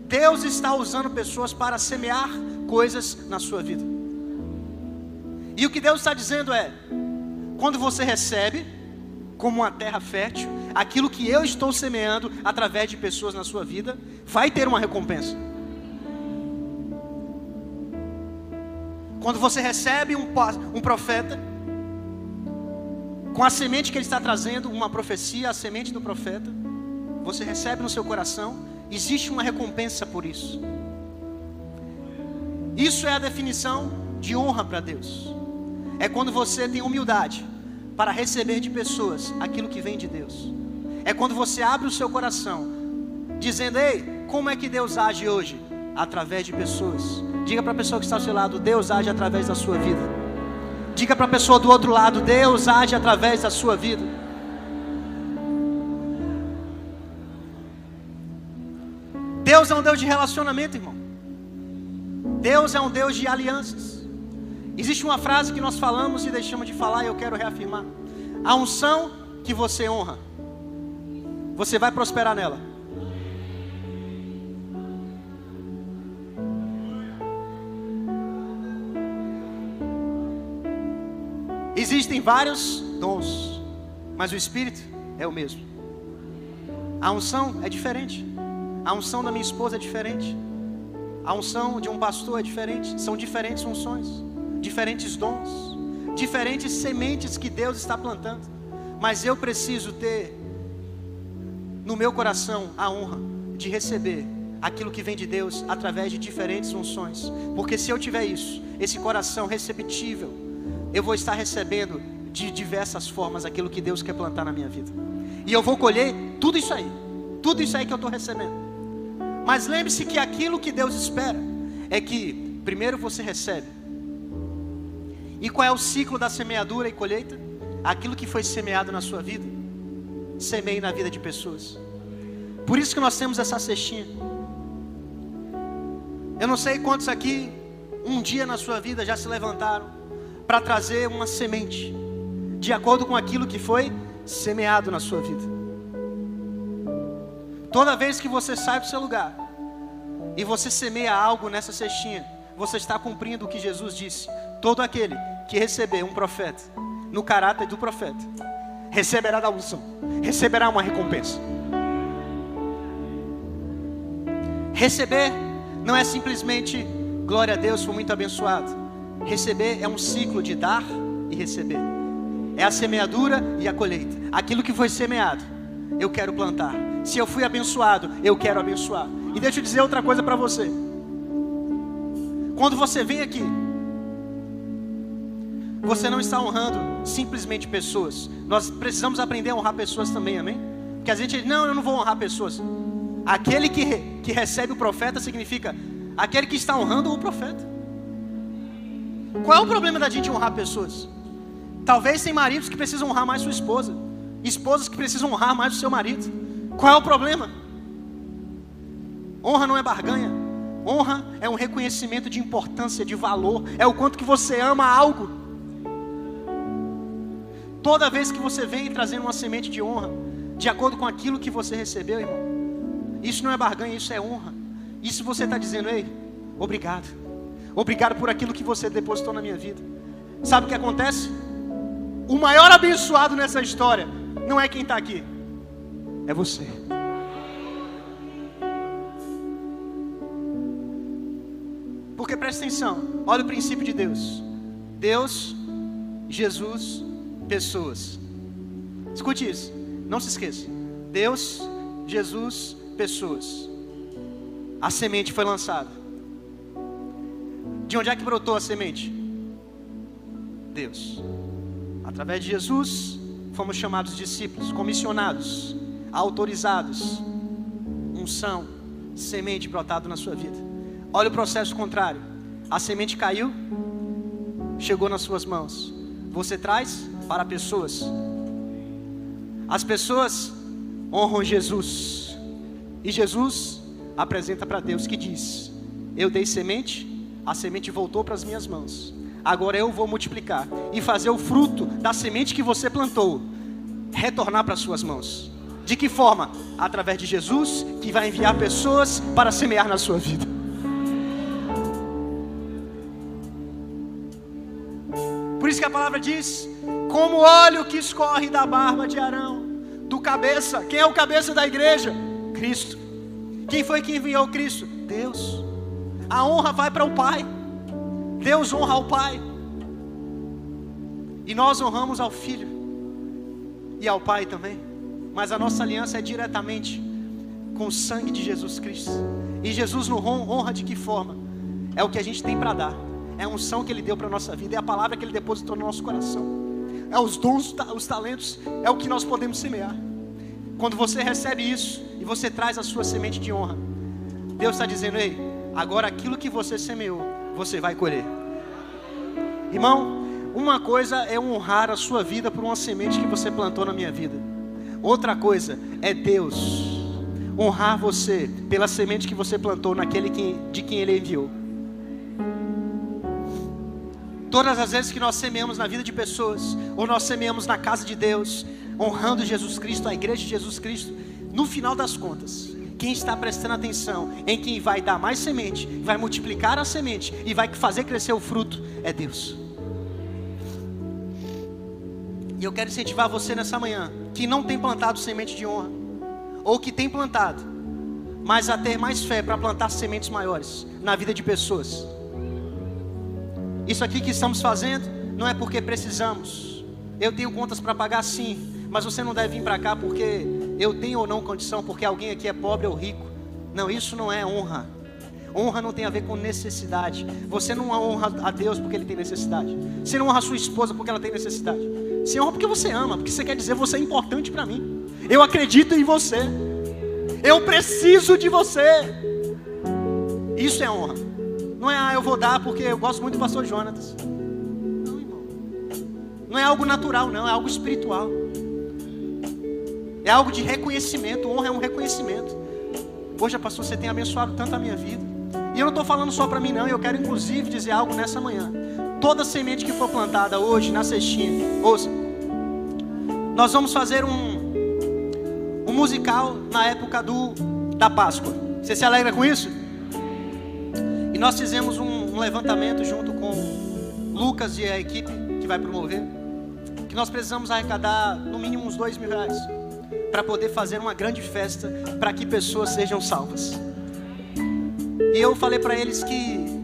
Deus está usando pessoas para semear coisas na sua vida. E o que Deus está dizendo é: quando você recebe, como uma terra fértil, aquilo que eu estou semeando através de pessoas na sua vida, vai ter uma recompensa. Quando você recebe um profeta, com a semente que ele está trazendo, uma profecia, a semente do profeta, você recebe no seu coração, existe uma recompensa por isso. Isso é a definição de honra para Deus. É quando você tem humildade para receber de pessoas aquilo que vem de Deus. É quando você abre o seu coração, dizendo: ei, como é que Deus age hoje? Através de pessoas. Diga para a pessoa que está ao seu lado: Deus age através da sua vida. Diga para a pessoa do outro lado: Deus age através da sua vida. Deus é um Deus de relacionamento, irmão. Deus é um Deus de alianças. Existe uma frase que nós falamos e deixamos de falar, e eu quero reafirmar: a unção que você honra, você vai prosperar nela. Existem vários dons, mas o Espírito é o mesmo. A unção é diferente. A unção da minha esposa é diferente. A unção de um pastor é diferente. São diferentes unções, diferentes dons, diferentes sementes que Deus está plantando. Mas eu preciso ter no meu coração a honra de receber aquilo que vem de Deus através de diferentes unções. Porque se eu tiver isso, esse coração receptível, eu vou estar recebendo de diversas formas aquilo que Deus quer plantar na minha vida. E eu vou colher tudo isso aí que eu estou recebendo. Mas lembre-se que aquilo que Deus espera é que primeiro você recebe. E qual é o ciclo da semeadura e colheita? Aquilo que foi semeado na sua vida, semeie na vida de pessoas. Por isso que nós temos essa cestinha. Eu não sei quantos aqui um dia na sua vida já se levantaram para trazer uma semente de acordo com aquilo que foi semeado na sua vida. Toda vez que você sai do seu lugar e você semeia algo nessa cestinha, você está cumprindo o que Jesus disse: todo aquele que receber um profeta no caráter do profeta receberá da unção, receberá uma recompensa. Receber não é simplesmente glória a Deus, fui muito abençoado. Receber é um ciclo de dar e receber. É a semeadura e a colheita. Aquilo que foi semeado, eu quero plantar. Se eu fui abençoado, eu quero abençoar. E deixa eu dizer outra coisa para você. Quando você vem aqui, você não está honrando simplesmente pessoas. Nós precisamos aprender a honrar pessoas também, amém? Porque a gente diz, não, eu não vou honrar pessoas. Aquele que recebe o profeta significa aquele que está honrando o profeta. Qual é o problema da gente honrar pessoas? Talvez tem maridos que precisam honrar mais sua esposa, esposas que precisam honrar mais o seu marido. Qual é o problema? Honra não é barganha. Honra é um reconhecimento de importância, de valor. É o quanto que você ama algo. Toda vez que você vem trazendo uma semente de honra, de acordo com aquilo que você recebeu, irmão, isso não é barganha, isso é honra. Isso você está dizendo, ei, obrigado. Obrigado por aquilo que você depositou na minha vida. Sabe o que acontece? O maior abençoado nessa história não é quem está aqui, é você. Porque presta atenção, olha o princípio de Deus. Deus, Jesus, pessoas. Escute isso, não se esqueça. Deus, Jesus, pessoas. A semente foi lançada. De onde é que brotou a semente? Deus. Através de Jesus, fomos chamados discípulos, comissionados, autorizados. Unção, semente brotado na sua vida. Olha o processo contrário. A semente caiu, chegou nas suas mãos. Você traz para pessoas. As pessoas honram Jesus. E Jesus apresenta para Deus, que diz: eu dei semente, a semente voltou para as minhas mãos. Agora eu vou multiplicar e fazer o fruto da semente que você plantou retornar para as suas mãos. De que forma? Através de Jesus, que vai enviar pessoas para semear na sua vida. Por isso que a palavra diz: como óleo que escorre da barba de Arão, do cabeça. Quem é o cabeça da igreja? Cristo. Quem foi que enviou Cristo? Deus. A honra vai para o Pai. Deus honra ao Pai. E nós honramos ao Filho e ao Pai também. Mas a nossa aliança é diretamente com o sangue de Jesus Cristo. E Jesus nos honra de que forma? É o que a gente tem para dar. É a unção que Ele deu para a nossa vida. É a palavra que Ele depositou no nosso coração. É os dons, os talentos. É o que nós podemos semear. Quando você recebe isso e você traz a sua semente de honra, Deus está dizendo: ei, agora aquilo que você semeou, você vai colher. Irmão, uma coisa é honrar a sua vida por uma semente que você plantou na minha vida. Outra coisa é Deus honrar você pela semente que você plantou naquele de quem Ele enviou. Todas as vezes que nós semeamos na vida de pessoas, ou nós semeamos na casa de Deus, honrando Jesus Cristo, a igreja de Jesus Cristo, no final das contas, quem está prestando atenção em quem vai dar mais semente, vai multiplicar a semente e vai fazer crescer o fruto, é Deus. E eu quero incentivar você nessa manhã, que não tem plantado semente de honra, ou que tem plantado, mas a ter mais fé para plantar sementes maiores na vida de pessoas. Isso aqui que estamos fazendo não é porque precisamos. Eu tenho contas para pagar, sim, mas você não deve vir para cá porque eu tenho ou não condição porque alguém aqui é pobre ou rico. Não, isso não é honra. Honra não tem a ver com necessidade. Você não honra a Deus porque Ele tem necessidade. Você não honra a sua esposa porque ela tem necessidade. Você honra porque você ama, porque você quer dizer, você é importante para mim. Eu acredito em você. Eu preciso de você. Isso é honra. Não é, eu vou dar porque eu gosto muito do pastor Jonatas. Não, irmão. Não é algo natural, não. É algo espiritual. É algo de reconhecimento. Honra é um reconhecimento. Poxa, pastor, você tem abençoado tanto a minha vida. E eu não estou falando só para mim, não. Eu quero inclusive dizer algo nessa manhã. Toda semente que for plantada hoje na cestinha, ouça, nós vamos fazer um musical na época da Páscoa. Você se alegra com isso? E nós fizemos um levantamento junto com Lucas e a equipe que vai promover, que nós precisamos arrecadar no mínimo uns R$2.000 para poder fazer uma grande festa para que pessoas sejam salvas. E eu falei para eles que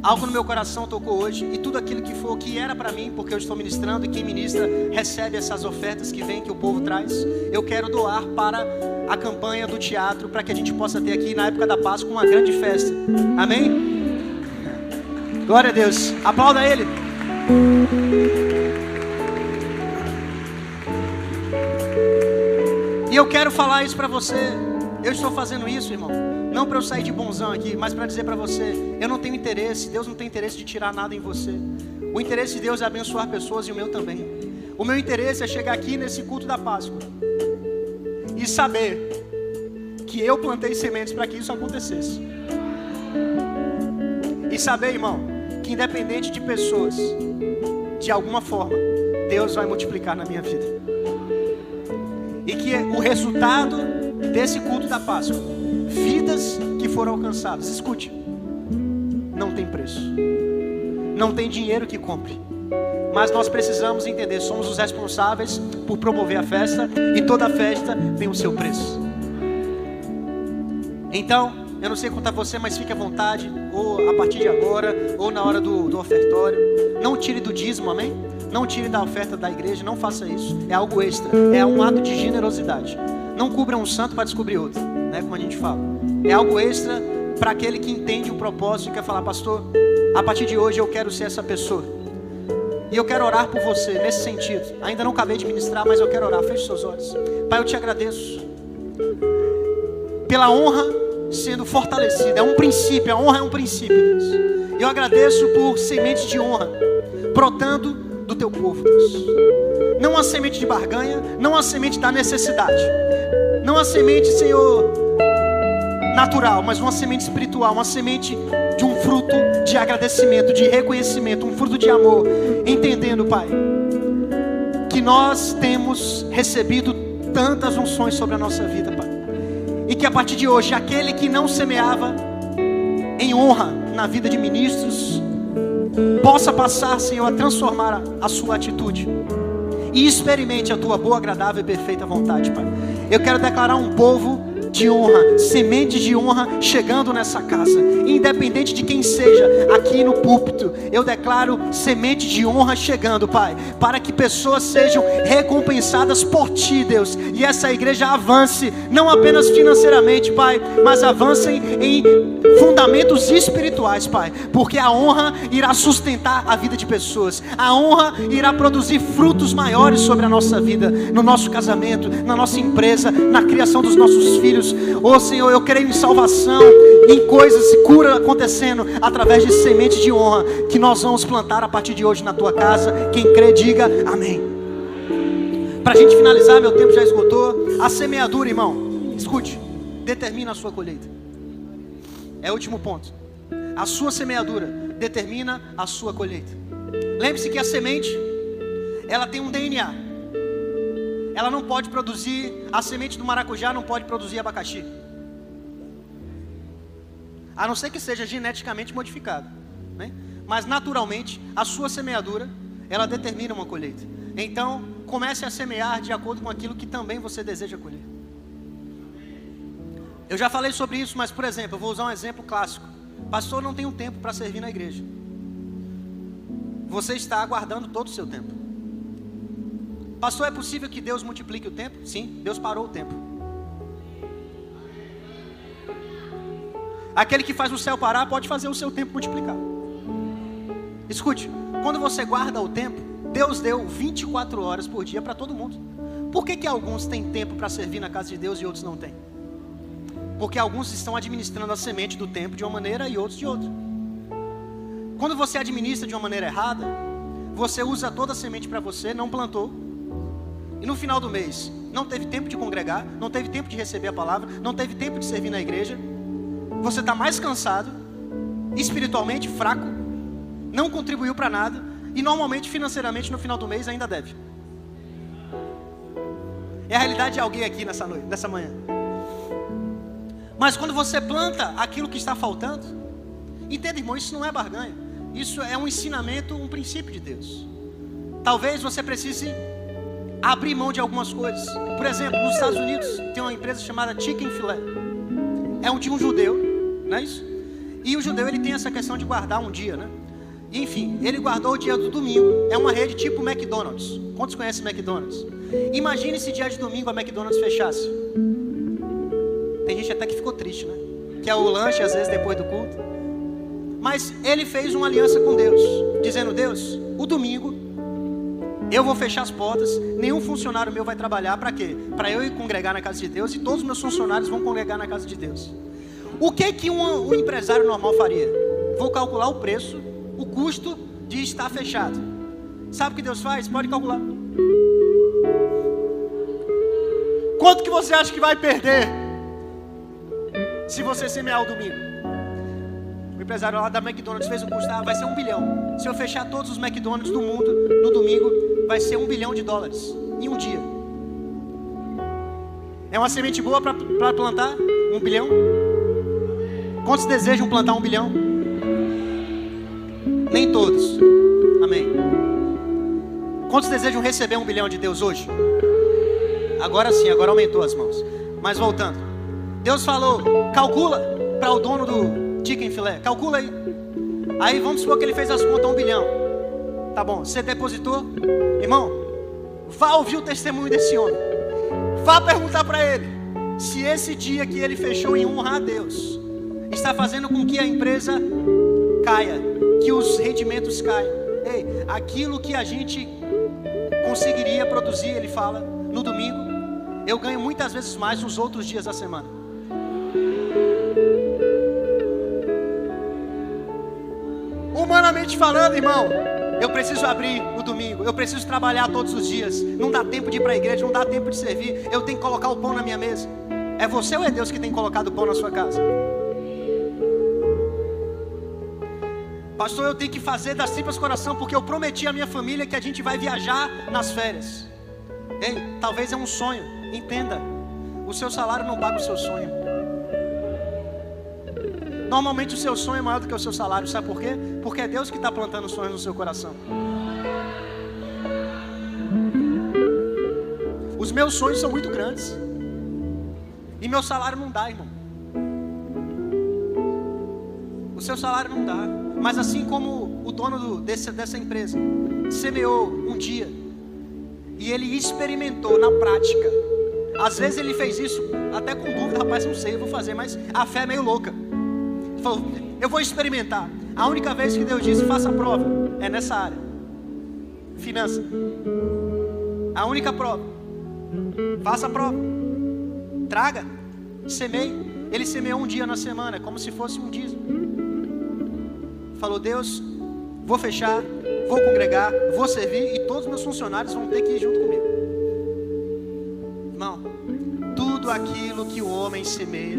algo no meu coração tocou hoje, e tudo aquilo que for, que era para mim, porque eu estou ministrando, e quem ministra recebe essas ofertas que vem, que o povo traz, eu quero doar para a campanha do teatro, para que a gente possa ter aqui na época da Páscoa uma grande festa. Amém? Glória a Deus. Aplauda Ele. E eu quero falar isso para você. Eu estou fazendo isso, irmão, não para eu sair de bonzão aqui, mas para dizer para você, eu não tenho interesse, Deus não tem interesse de tirar nada em você. O interesse de Deus é abençoar pessoas, e o meu também. O meu interesse é chegar aqui nesse culto da Páscoa e saber que eu plantei sementes para que isso acontecesse. E saber, irmão, que independente de pessoas, de alguma forma, Deus vai multiplicar na minha vida. E que o resultado desse culto da Páscoa, vidas que foram alcançadas, escute, não tem preço, não tem dinheiro que compre, mas nós precisamos entender, somos os responsáveis por promover a festa, e toda festa tem o seu preço. Então, eu não sei quanto a você, mas fique à vontade, ou a partir de agora, ou na hora do ofertório, não tire do dízimo, amém? Não tire da oferta da igreja, não faça isso, é algo extra, é um ato de generosidade. Não cubra um santo para descobrir outro, né? Como a gente fala, é algo extra para aquele que entende o propósito e quer falar, pastor, a partir de hoje eu quero ser essa pessoa, e eu quero orar por você nesse sentido. Ainda não acabei de ministrar, mas eu quero orar. Feche seus olhos. Pai, eu te agradeço pela honra sendo fortalecida. É um princípio, a honra é um princípio, Deus. Eu agradeço por sementes de honra brotando do teu povo, Deus. Não uma semente de barganha, não uma semente da necessidade, não uma semente, Senhor, natural, mas uma semente espiritual, uma semente de um fruto de agradecimento, de reconhecimento, um fruto de amor, entendendo, Pai, que nós temos recebido tantas unções sobre a nossa vida, Pai, e que a partir de hoje, aquele que não semeava em honra na vida de ministros, possa passar, Senhor, a transformar a sua atitude, e experimente a tua boa, agradável e perfeita vontade, Pai. Eu quero declarar um povo de honra, sementes de honra chegando nessa casa, independente de quem seja aqui no púlpito. Eu declaro semente de honra chegando, Pai, para que pessoas sejam recompensadas por Ti, Deus, e essa igreja avance, não apenas financeiramente, Pai, mas avancem em fundamentos espirituais, Pai, porque a honra irá sustentar a vida de pessoas, a honra irá produzir frutos maiores sobre a nossa vida, no nosso casamento, na nossa empresa, na criação dos nossos filhos. Oh Senhor, eu creio em salvação, em coisas, cura acontecendo através de sementes de honra que nós vamos plantar a partir de hoje na tua casa. Quem crê, diga amém. Para a gente finalizar, meu tempo já esgotou. A semeadura, irmão, escute, determina a sua colheita. É o último ponto. A sua semeadura determina a sua colheita. Lembre-se que a semente, ela tem um DNA. Ela não pode produzir, a semente do maracujá não pode produzir abacaxi, a não ser que seja geneticamente modificado, né? Mas naturalmente, a sua semeadura, ela determina uma colheita. Então, comece a semear de acordo com aquilo que também você deseja colher. Eu já falei sobre isso, mas por exemplo, eu vou usar um exemplo clássico. Pastor, não tenho tempo para servir na igreja. Você está aguardando todo o seu tempo. Pastor, é possível que Deus multiplique o tempo? Sim, Deus parou o tempo. Aquele que faz o céu parar pode fazer o seu tempo multiplicar. Escute, quando você guarda o tempo, Deus deu 24 horas por dia para todo mundo. Por que alguns têm tempo para servir na casa de Deus e outros não têm? Porque alguns estão administrando a semente do tempo de uma maneira e outros de outra. Quando você administra de uma maneira errada, você usa toda a semente para você, não plantou, e no final do mês não teve tempo de congregar, não teve tempo de receber a palavra, não teve tempo de servir na igreja. Você está mais cansado, espiritualmente fraco, não contribuiu para nada, e normalmente financeiramente no final do mês ainda deve. É a realidade de alguém aqui nessa manhã. Mas quando você planta aquilo que está faltando, entenda, irmão, isso não é barganha. Isso é um ensinamento, um princípio de Deus. Talvez você precise abrir mão de algumas coisas. Por exemplo, nos Estados Unidos tem uma empresa chamada Chicken Filé. É de um judeu, não é isso? E o judeu, ele tem essa questão de guardar um dia, né? E, enfim, ele guardou o dia do domingo. É uma rede tipo McDonald's. Quantos conhecem McDonald's? Imagine se dia de domingo a McDonald's fechasse. Tem gente até que ficou triste, né? Que é o lanche às vezes depois do culto. Mas ele fez uma aliança com Deus, dizendo: Deus, o domingo eu vou fechar as portas, nenhum funcionário meu vai trabalhar. Para quê? Para eu ir congregar na casa de Deus, e todos os meus funcionários vão congregar na casa de Deus. O que um empresário normal faria? Vou calcular o preço, o custo de estar fechado. Sabe o que Deus faz? Pode calcular. Quanto que você acha que vai perder se você semear o domingo? O empresário lá da McDonald's fez um custo, vai ser 1 bilhão. Se eu fechar todos os McDonald's do mundo no domingo, vai ser $1 bilhão em um dia. É uma semente boa para plantar 1 bilhão? Quantos desejam plantar 1 bilhão? Nem todos. Amém. Quantos desejam receber 1 bilhão de Deus hoje? Agora sim, agora aumentou as mãos. Mas voltando, Deus falou: calcula para o dono do Chicken Filé, calcula aí. Aí vamos supor que ele fez as contas 1 bilhão. Tá bom, você depositou? Irmão, vá ouvir o testemunho desse homem. Vá perguntar para ele se esse dia que ele fechou em honra a Deus está fazendo com que a empresa caia, que os rendimentos caiam. Ei, aquilo que a gente conseguiria produzir, ele fala, no domingo, eu ganho muitas vezes mais nos outros dias da semana. Humanamente falando, irmão, eu preciso abrir o domingo, eu preciso trabalhar todos os dias. Não dá tempo de ir para a igreja, não dá tempo de servir. Eu tenho que colocar o pão na minha mesa. É você ou é Deus que tem colocado o pão na sua casa? Pastor, eu tenho que fazer das tripas coração, porque eu prometi à minha família que a gente vai viajar nas férias. Ei, talvez é um sonho. Entenda, o seu salário não paga o seu sonho. Normalmente o seu sonho é maior do que o seu salário. Sabe por quê? Porque é Deus que está plantando sonhos no seu coração. Os meus sonhos são muito grandes, e meu salário não dá, irmão. O seu salário não dá. Mas assim como o dono dessa empresa semeou um dia, e ele experimentou na prática. Às vezes ele fez isso até com dúvida: rapaz, não sei, eu vou fazer, mas a fé é meio louca. Ele falou: eu vou experimentar. A única vez que Deus disse: faça a prova, é nessa área. Finança. A única prova. Faça a prova. Traga. Semeie. Ele semeou um dia na semana, como se fosse um dízimo. Falou: Deus, vou fechar, vou congregar, vou servir, e todos os meus funcionários vão ter que ir junto comigo. Irmão, tudo aquilo que o homem semeia,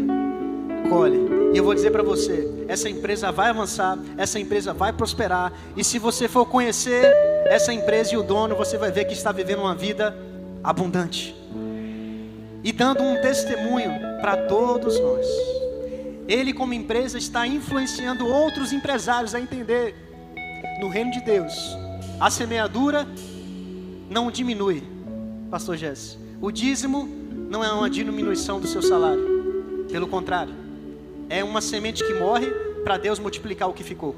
colhe. E eu vou dizer para você, essa empresa vai avançar, essa empresa vai prosperar. E se você for conhecer essa empresa e o dono, você vai ver que está vivendo uma vida abundante e dando um testemunho para todos nós. Ele, como empresa, está influenciando outros empresários a entender: no reino de Deus, a semeadura não diminui. Pastor Jesse, o dízimo não é uma diminuição do seu salário. Pelo contrário, é uma semente que morre para Deus multiplicar o que ficou.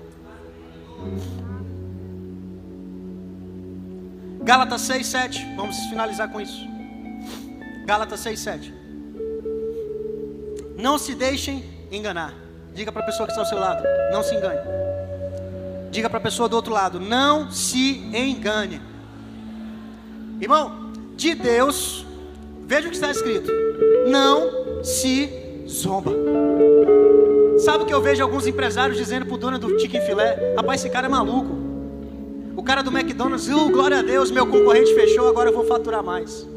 Gálatas 6, 7. Vamos finalizar com isso. Gálatas 6, 7. Não se deixem enganar. Diga para a pessoa que está ao seu lado, não se engane. Diga para a pessoa do outro lado, não se engane. Irmão, de Deus, veja o que está escrito: não se zomba. Sabe o que eu vejo alguns empresários dizendo para o dono do Chicken Filé? Rapaz, esse cara é maluco. O cara do McDonald's, glória a Deus, meu concorrente fechou, agora eu vou faturar mais.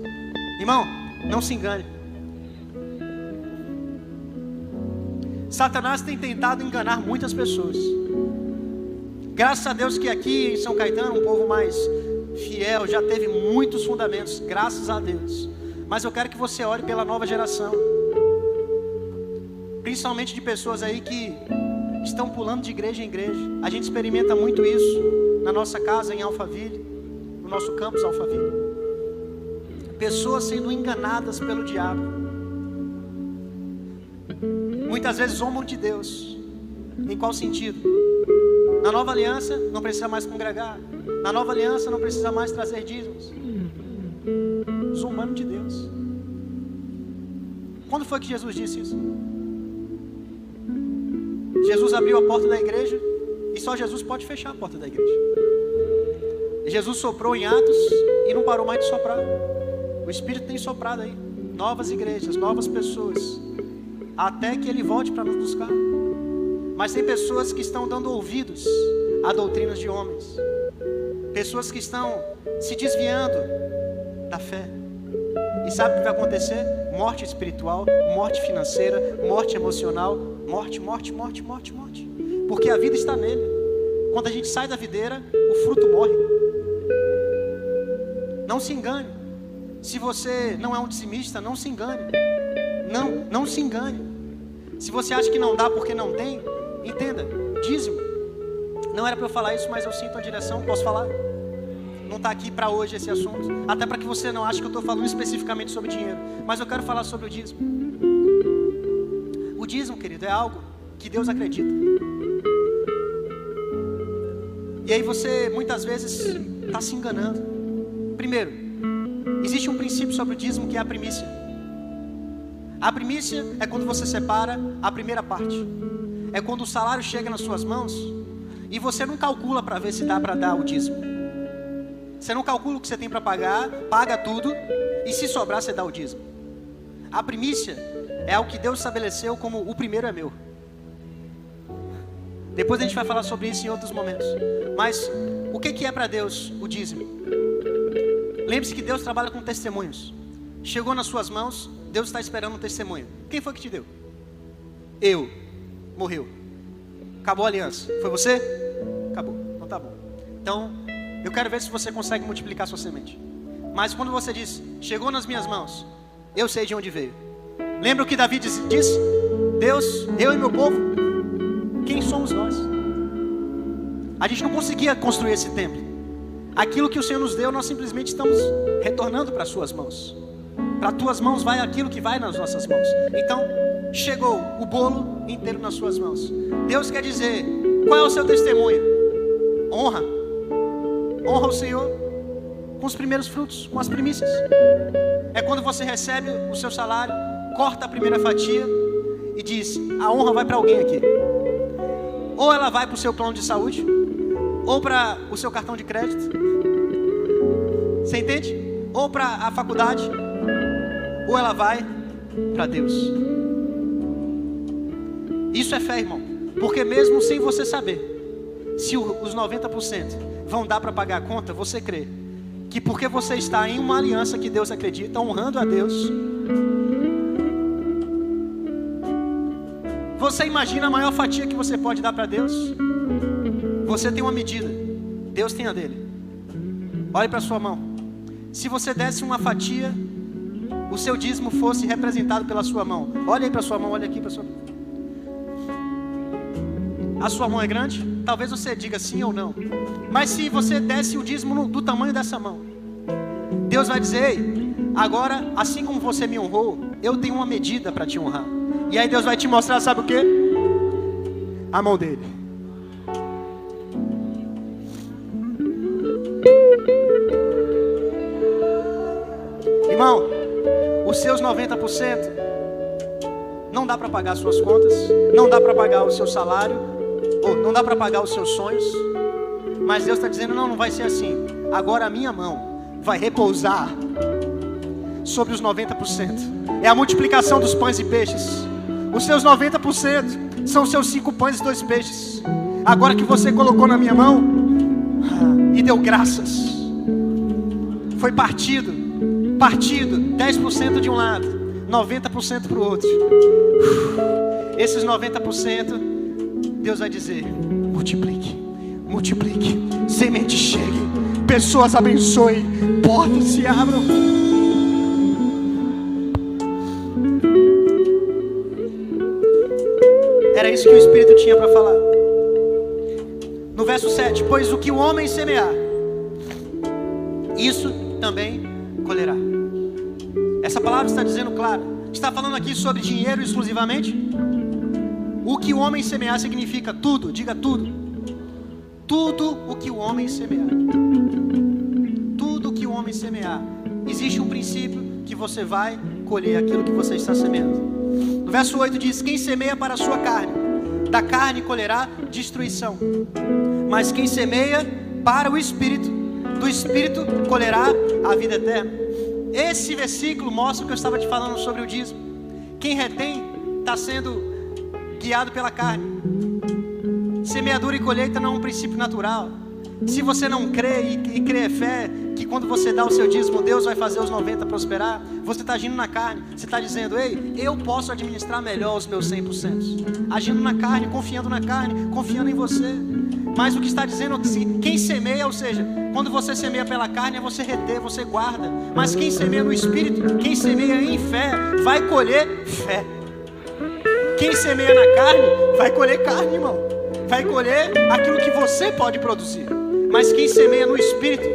Irmão, não se engane. Satanás tem tentado enganar muitas pessoas. Graças a Deus que aqui em São Caetano, um povo mais fiel, já teve muitos fundamentos, graças a Deus. Mas eu quero que você ore pela nova geração, principalmente de pessoas aí que estão pulando de igreja em igreja. A gente experimenta muito isso na nossa casa em Alphaville, no nosso campus Alphaville. Pessoas sendo enganadas pelo diabo. Muitas vezes zombam de Deus. Em qual sentido? Na nova aliança não precisa mais congregar. Na nova aliança não precisa mais trazer dízimos. Zombando de Deus. Quando foi que Jesus disse isso? Jesus abriu a porta da igreja e só Jesus pode fechar a porta da igreja. Jesus soprou em Atos e não parou mais de soprar. O Espírito tem soprado aí. Novas igrejas, novas pessoas, até que Ele volte para nos buscar. Mas tem pessoas que estão dando ouvidos a doutrinas de homens. Pessoas que estão se desviando da fé. E sabe o que vai acontecer? Morte espiritual, morte financeira, morte emocional, morte. Porque a vida está nele. Quando a gente sai da videira, o fruto morre. Não se engane. Se você não é um dizimista, não se engane. Não se engane. Se você acha que não dá porque não tem, entenda, dízimo. Não era para eu falar isso, mas eu sinto a direção, posso falar? Não está aqui para hoje esse assunto. Até para que você não ache que eu estou falando especificamente sobre dinheiro. Mas eu quero falar sobre o dízimo. O dízimo, querido, é algo que Deus acredita. E aí você muitas vezes está se enganando. Primeiro, existe um princípio sobre o dízimo que é a primícia. A primícia é quando você separa a primeira parte. É quando o salário chega nas suas mãos e você não calcula para ver se dá para dar o dízimo. Você não calcula o que você tem para pagar, paga tudo e se sobrar você dá o dízimo. A primícia é o que Deus estabeleceu como o primeiro é meu. Depois a gente vai falar sobre isso em outros momentos. Mas o que é para Deus o dízimo? Lembre-se que Deus trabalha com testemunhos. Chegou nas suas mãos, Deus está esperando um testemunho. Quem foi que te deu? Eu. Morreu. Acabou a aliança. Foi você? Acabou. Então tá bom. Então, eu quero ver se você consegue multiplicar sua semente. Mas quando você diz, chegou nas minhas mãos, eu sei de onde veio. Lembra o que Davi disse? Deus, eu e meu povo, quem somos nós? A gente não conseguia construir esse templo. Aquilo que o Senhor nos deu, nós simplesmente estamos retornando para as suas mãos. Para as tuas mãos vai aquilo que vai nas nossas mãos. Então, chegou o bolo inteiro nas suas mãos. Deus quer dizer, qual é o seu testemunho? Honra. Honra o Senhor com os primeiros frutos, com as primícias. É quando você recebe o seu salário, corta a primeira fatia e diz, a honra vai para alguém aqui. Ou ela vai para o seu plano de saúde, ou para o seu cartão de crédito. Você entende? Ou para a faculdade, ou ela vai para Deus. Isso é fé, irmão. Porque mesmo sem você saber se os 90% vão dar para pagar a conta, você crê que porque você está em uma aliança que Deus acredita, honrando a Deus, você imagina a maior fatia que você pode dar para Deus? Você tem uma medida, Deus tem a dele. Olhe para a sua mão. Se você desse uma fatia, o seu dízimo fosse representado pela sua mão. Olha aí para a sua mão, olha aqui para a sua mão. A sua mão é grande? Talvez você diga sim ou não. Mas se você desse o dízimo do tamanho dessa mão, Deus vai dizer, ei, agora, assim como você me honrou, eu tenho uma medida para te honrar. E aí Deus vai te mostrar, sabe o quê? A mão dele. os seus 90%, não dá para pagar suas contas, não dá para pagar o seu salário, ou não dá para pagar os seus sonhos, mas Deus está dizendo, não vai ser assim. Agora a minha mão vai repousar sobre os 90%. É a multiplicação dos pães e peixes. Os seus 90% são os seus 5 pães e 2 peixes. Agora que você colocou na minha mão e deu graças, foi partido 10% de um lado, 90% para o outro. Esses 90%, Deus vai dizer, multiplique, semente chegue, pessoas abençoem, portas se abram. Era isso que o Espírito tinha para falar. No verso 7, pois o que o homem semear, isso também colherá. Essa palavra está dizendo claro. Está falando aqui sobre dinheiro exclusivamente? O que o homem semear significa tudo, diga tudo. Tudo o que o homem semear. Tudo o que o homem semear. Existe um princípio que você vai colher aquilo que você está semeando. No verso 8 diz, quem semeia para a sua carne, da carne colherá destruição. Mas quem semeia para o Espírito, do Espírito colherá a vida eterna. Esse versículo mostra o que eu estava te falando sobre o dízimo. Quem retém está sendo guiado pela carne. Semeadura e colheita não é um princípio natural. Se você não crê e crê fé, que quando você dá o seu dízimo, Deus vai fazer os 90 prosperar, você está agindo na carne. Você está dizendo, ei, eu posso administrar melhor os meus 100%. Agindo na carne, confiando em você. Mas o que está dizendo é que quem semeia, ou seja, quando você semeia pela carne, é você reter, você guarda. Mas quem semeia no Espírito, quem semeia em fé, vai colher fé. Quem semeia na carne, vai colher carne, irmão. Vai colher aquilo que você pode produzir. Mas quem semeia no Espírito,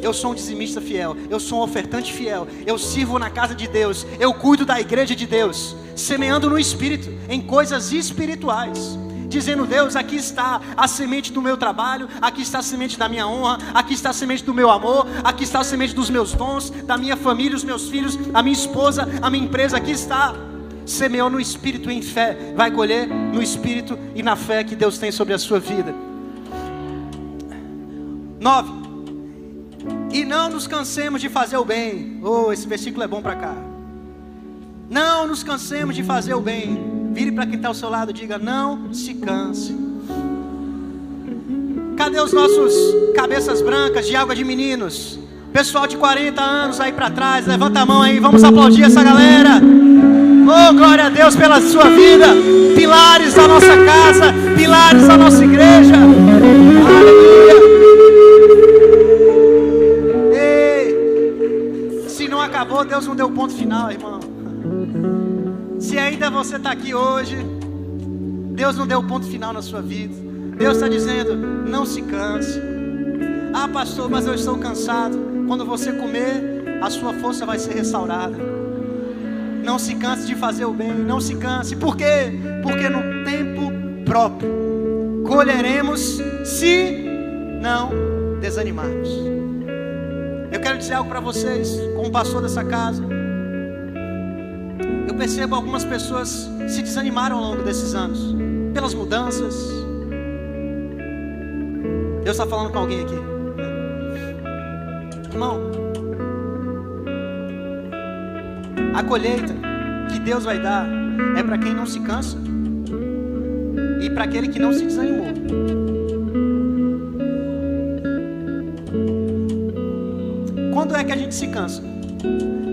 eu sou um dizimista fiel, eu sou um ofertante fiel, eu sirvo na casa de Deus, eu cuido da igreja de Deus, semeando no Espírito, em coisas espirituais. Dizendo, Deus, aqui está a semente do meu trabalho, aqui está a semente da minha honra, aqui está a semente do meu amor, aqui está a semente dos meus dons, da minha família, os meus filhos, a minha esposa, a minha empresa, aqui está. Semeou no Espírito em fé, vai colher no Espírito e na fé que Deus tem sobre a sua vida. 9. E não nos cansemos de fazer o bem. Oh, esse versículo é bom para cá. Não nos cansemos de fazer o bem. Vire para quem está ao seu lado e diga, não se canse. Cadê os nossos cabeças brancas de água de meninos? Pessoal de 40 anos aí para trás, levanta a mão aí, vamos aplaudir essa galera. Oh, glória a Deus pela sua vida. Pilares da nossa casa, pilares da nossa igreja. Aleluia. Ei, se não acabou, Deus não deu ponto final, irmão. Se ainda você está aqui hoje, Deus não deu ponto final na sua vida. Deus está dizendo, não se canse. Ah, pastor, mas eu estou cansado. Quando você comer, a sua força vai ser restaurada. Não se canse de fazer o bem, não se canse. Por quê? Porque no tempo próprio colheremos se não desanimarmos. Eu quero dizer algo para vocês, como pastor dessa casa. Eu percebo algumas pessoas se desanimaram ao longo desses anos, pelas mudanças. Deus está falando com alguém aqui. Irmão, a colheita que Deus vai dar é para quem não se cansa e para aquele que não se desanimou. Quando é que a gente se cansa?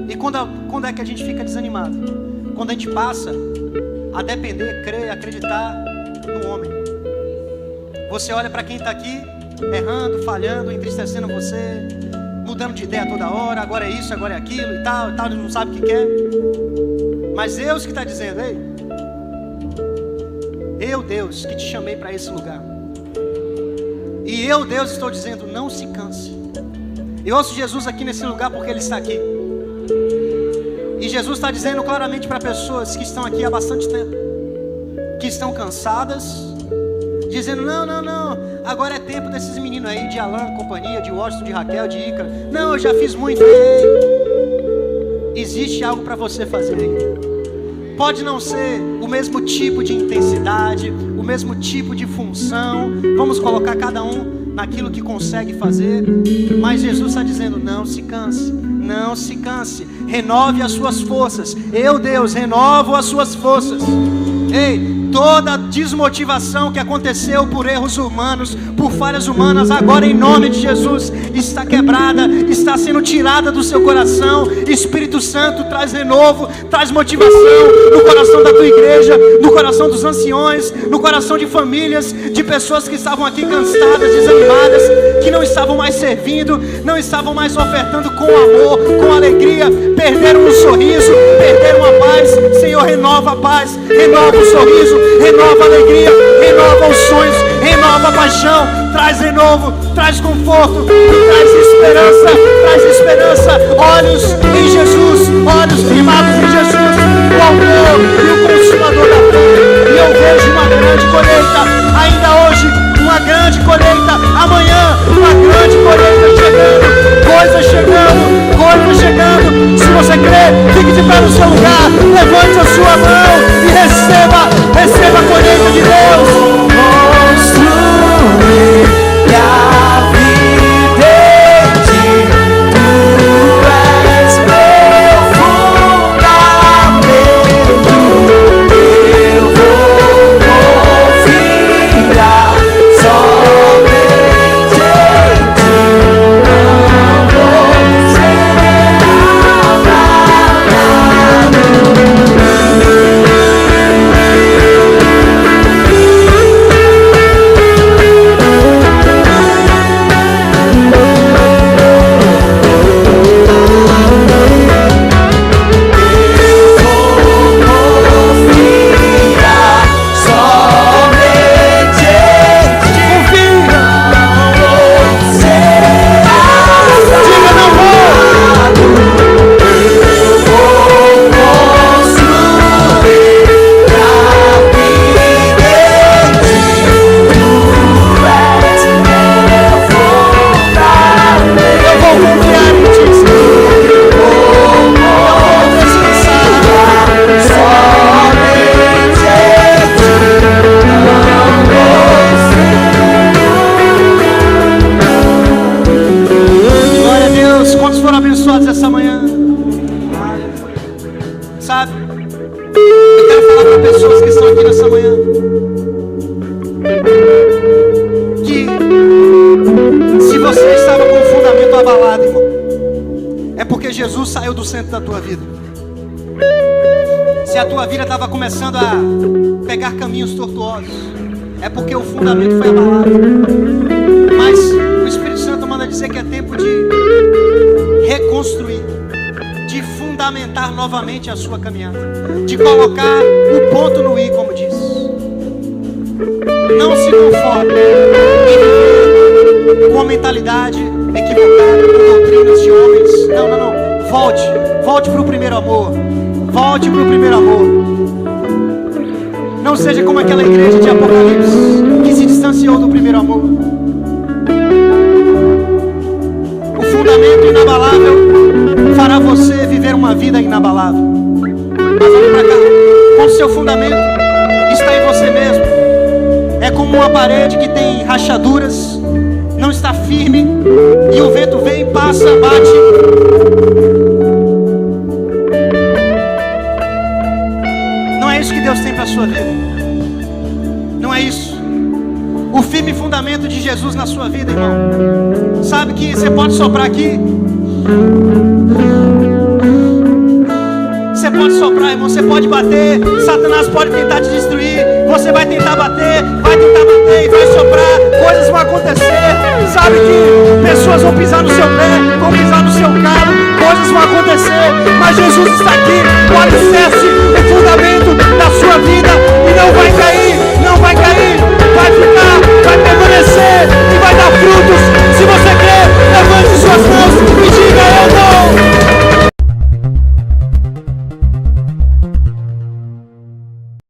E quando é que a gente fica desanimado? Quando a gente passa a depender, crer, acreditar no homem. Você olha para quem está aqui, errando, falhando, entristecendo você, mudando de ideia toda hora, agora é isso, agora é aquilo e tal, não sabe o que quer. Mas Deus que está dizendo, ei, eu Deus que te chamei para esse lugar. E eu Deus estou dizendo, não se canse. Eu ouço Jesus aqui nesse lugar porque Ele está aqui. E Jesus está dizendo claramente para pessoas que estão aqui há bastante tempo, que estão cansadas, dizendo, não, agora é tempo desses meninos aí, de Alan, companhia, de Washington, de Raquel, de Ícaro. Não, eu já fiz muito. existe algo para você fazer ainda. Pode não ser o mesmo tipo de intensidade, o mesmo tipo de função. Vamos colocar cada um naquilo que consegue fazer. Mas Jesus está dizendo, não se canse, não se canse. Renove as suas forças. Eu, Deus, renovo as suas forças. Ei, toda desmotivação que aconteceu por erros humanos, por falhas humanas, agora em nome de Jesus, está quebrada, está sendo tirada do seu coração. Espírito Santo, traz renovo, traz motivação no coração da tua igreja, no coração dos anciões, no coração de famílias, de pessoas que estavam aqui cansadas, desanimadas, que não estavam mais servindo, não estavam mais ofertando com amor, com alegria, perderam o sorriso, perderam a paz. Senhor, renova a paz, renova o sorriso, renova a alegria, renova os sonhos, renova a paixão, traz renovo, traz conforto, traz esperança, olhos em Jesus, olhos firmados em Jesus, o autor e o consumador da fé. E eu vejo uma grande colheita, ainda hoje, uma grande colheita, amanhã, uma grande colheita chegando, coisas chegando. Se você crê, fique de pé no seu lugar, levante a sua mão e receba a colheita de Deus. Construir a vida em ti, tu és meu fundamento, eu vou confiar somente em ti, não vou ser essa manhã, sabe? Eu quero falar para pessoas que estão aqui nessa manhã que se você estava com o fundamento abalado, irmão, é porque Jesus saiu do centro da tua vida. Se a tua vida estava começando a pegar caminhos tortuosos, é porque o fundamento foi abalado. Mas o Espírito Santo manda dizer que é tempo de reconstruir, de fundamentar novamente a sua caminhada, de colocar o ponto no i, como diz. Não se conforme em viver com a mentalidade equivocada, com doutrinas de homens. Não. Volte para o primeiro amor. Volte para o primeiro amor. Não seja como aquela igreja de Apocalipse que se distanciou do primeiro amor. O fundamento inabalável fará você viver uma vida inabalável. Mas olha para cá, quando seu fundamento está em você mesmo, é como uma parede que tem rachaduras, não está firme, e o vento vem, passa, bate. Não é isso que Deus tem para a sua vida. Não é isso. O firme fundamento de Jesus na sua vida, irmão. Sabe que você pode soprar aqui. Você pode soprar, irmão. Você pode bater. Satanás pode tentar te destruir. Você vai tentar bater e vai soprar. Coisas vão acontecer. Sabe que pessoas vão pisar no seu pé, vão pisar no seu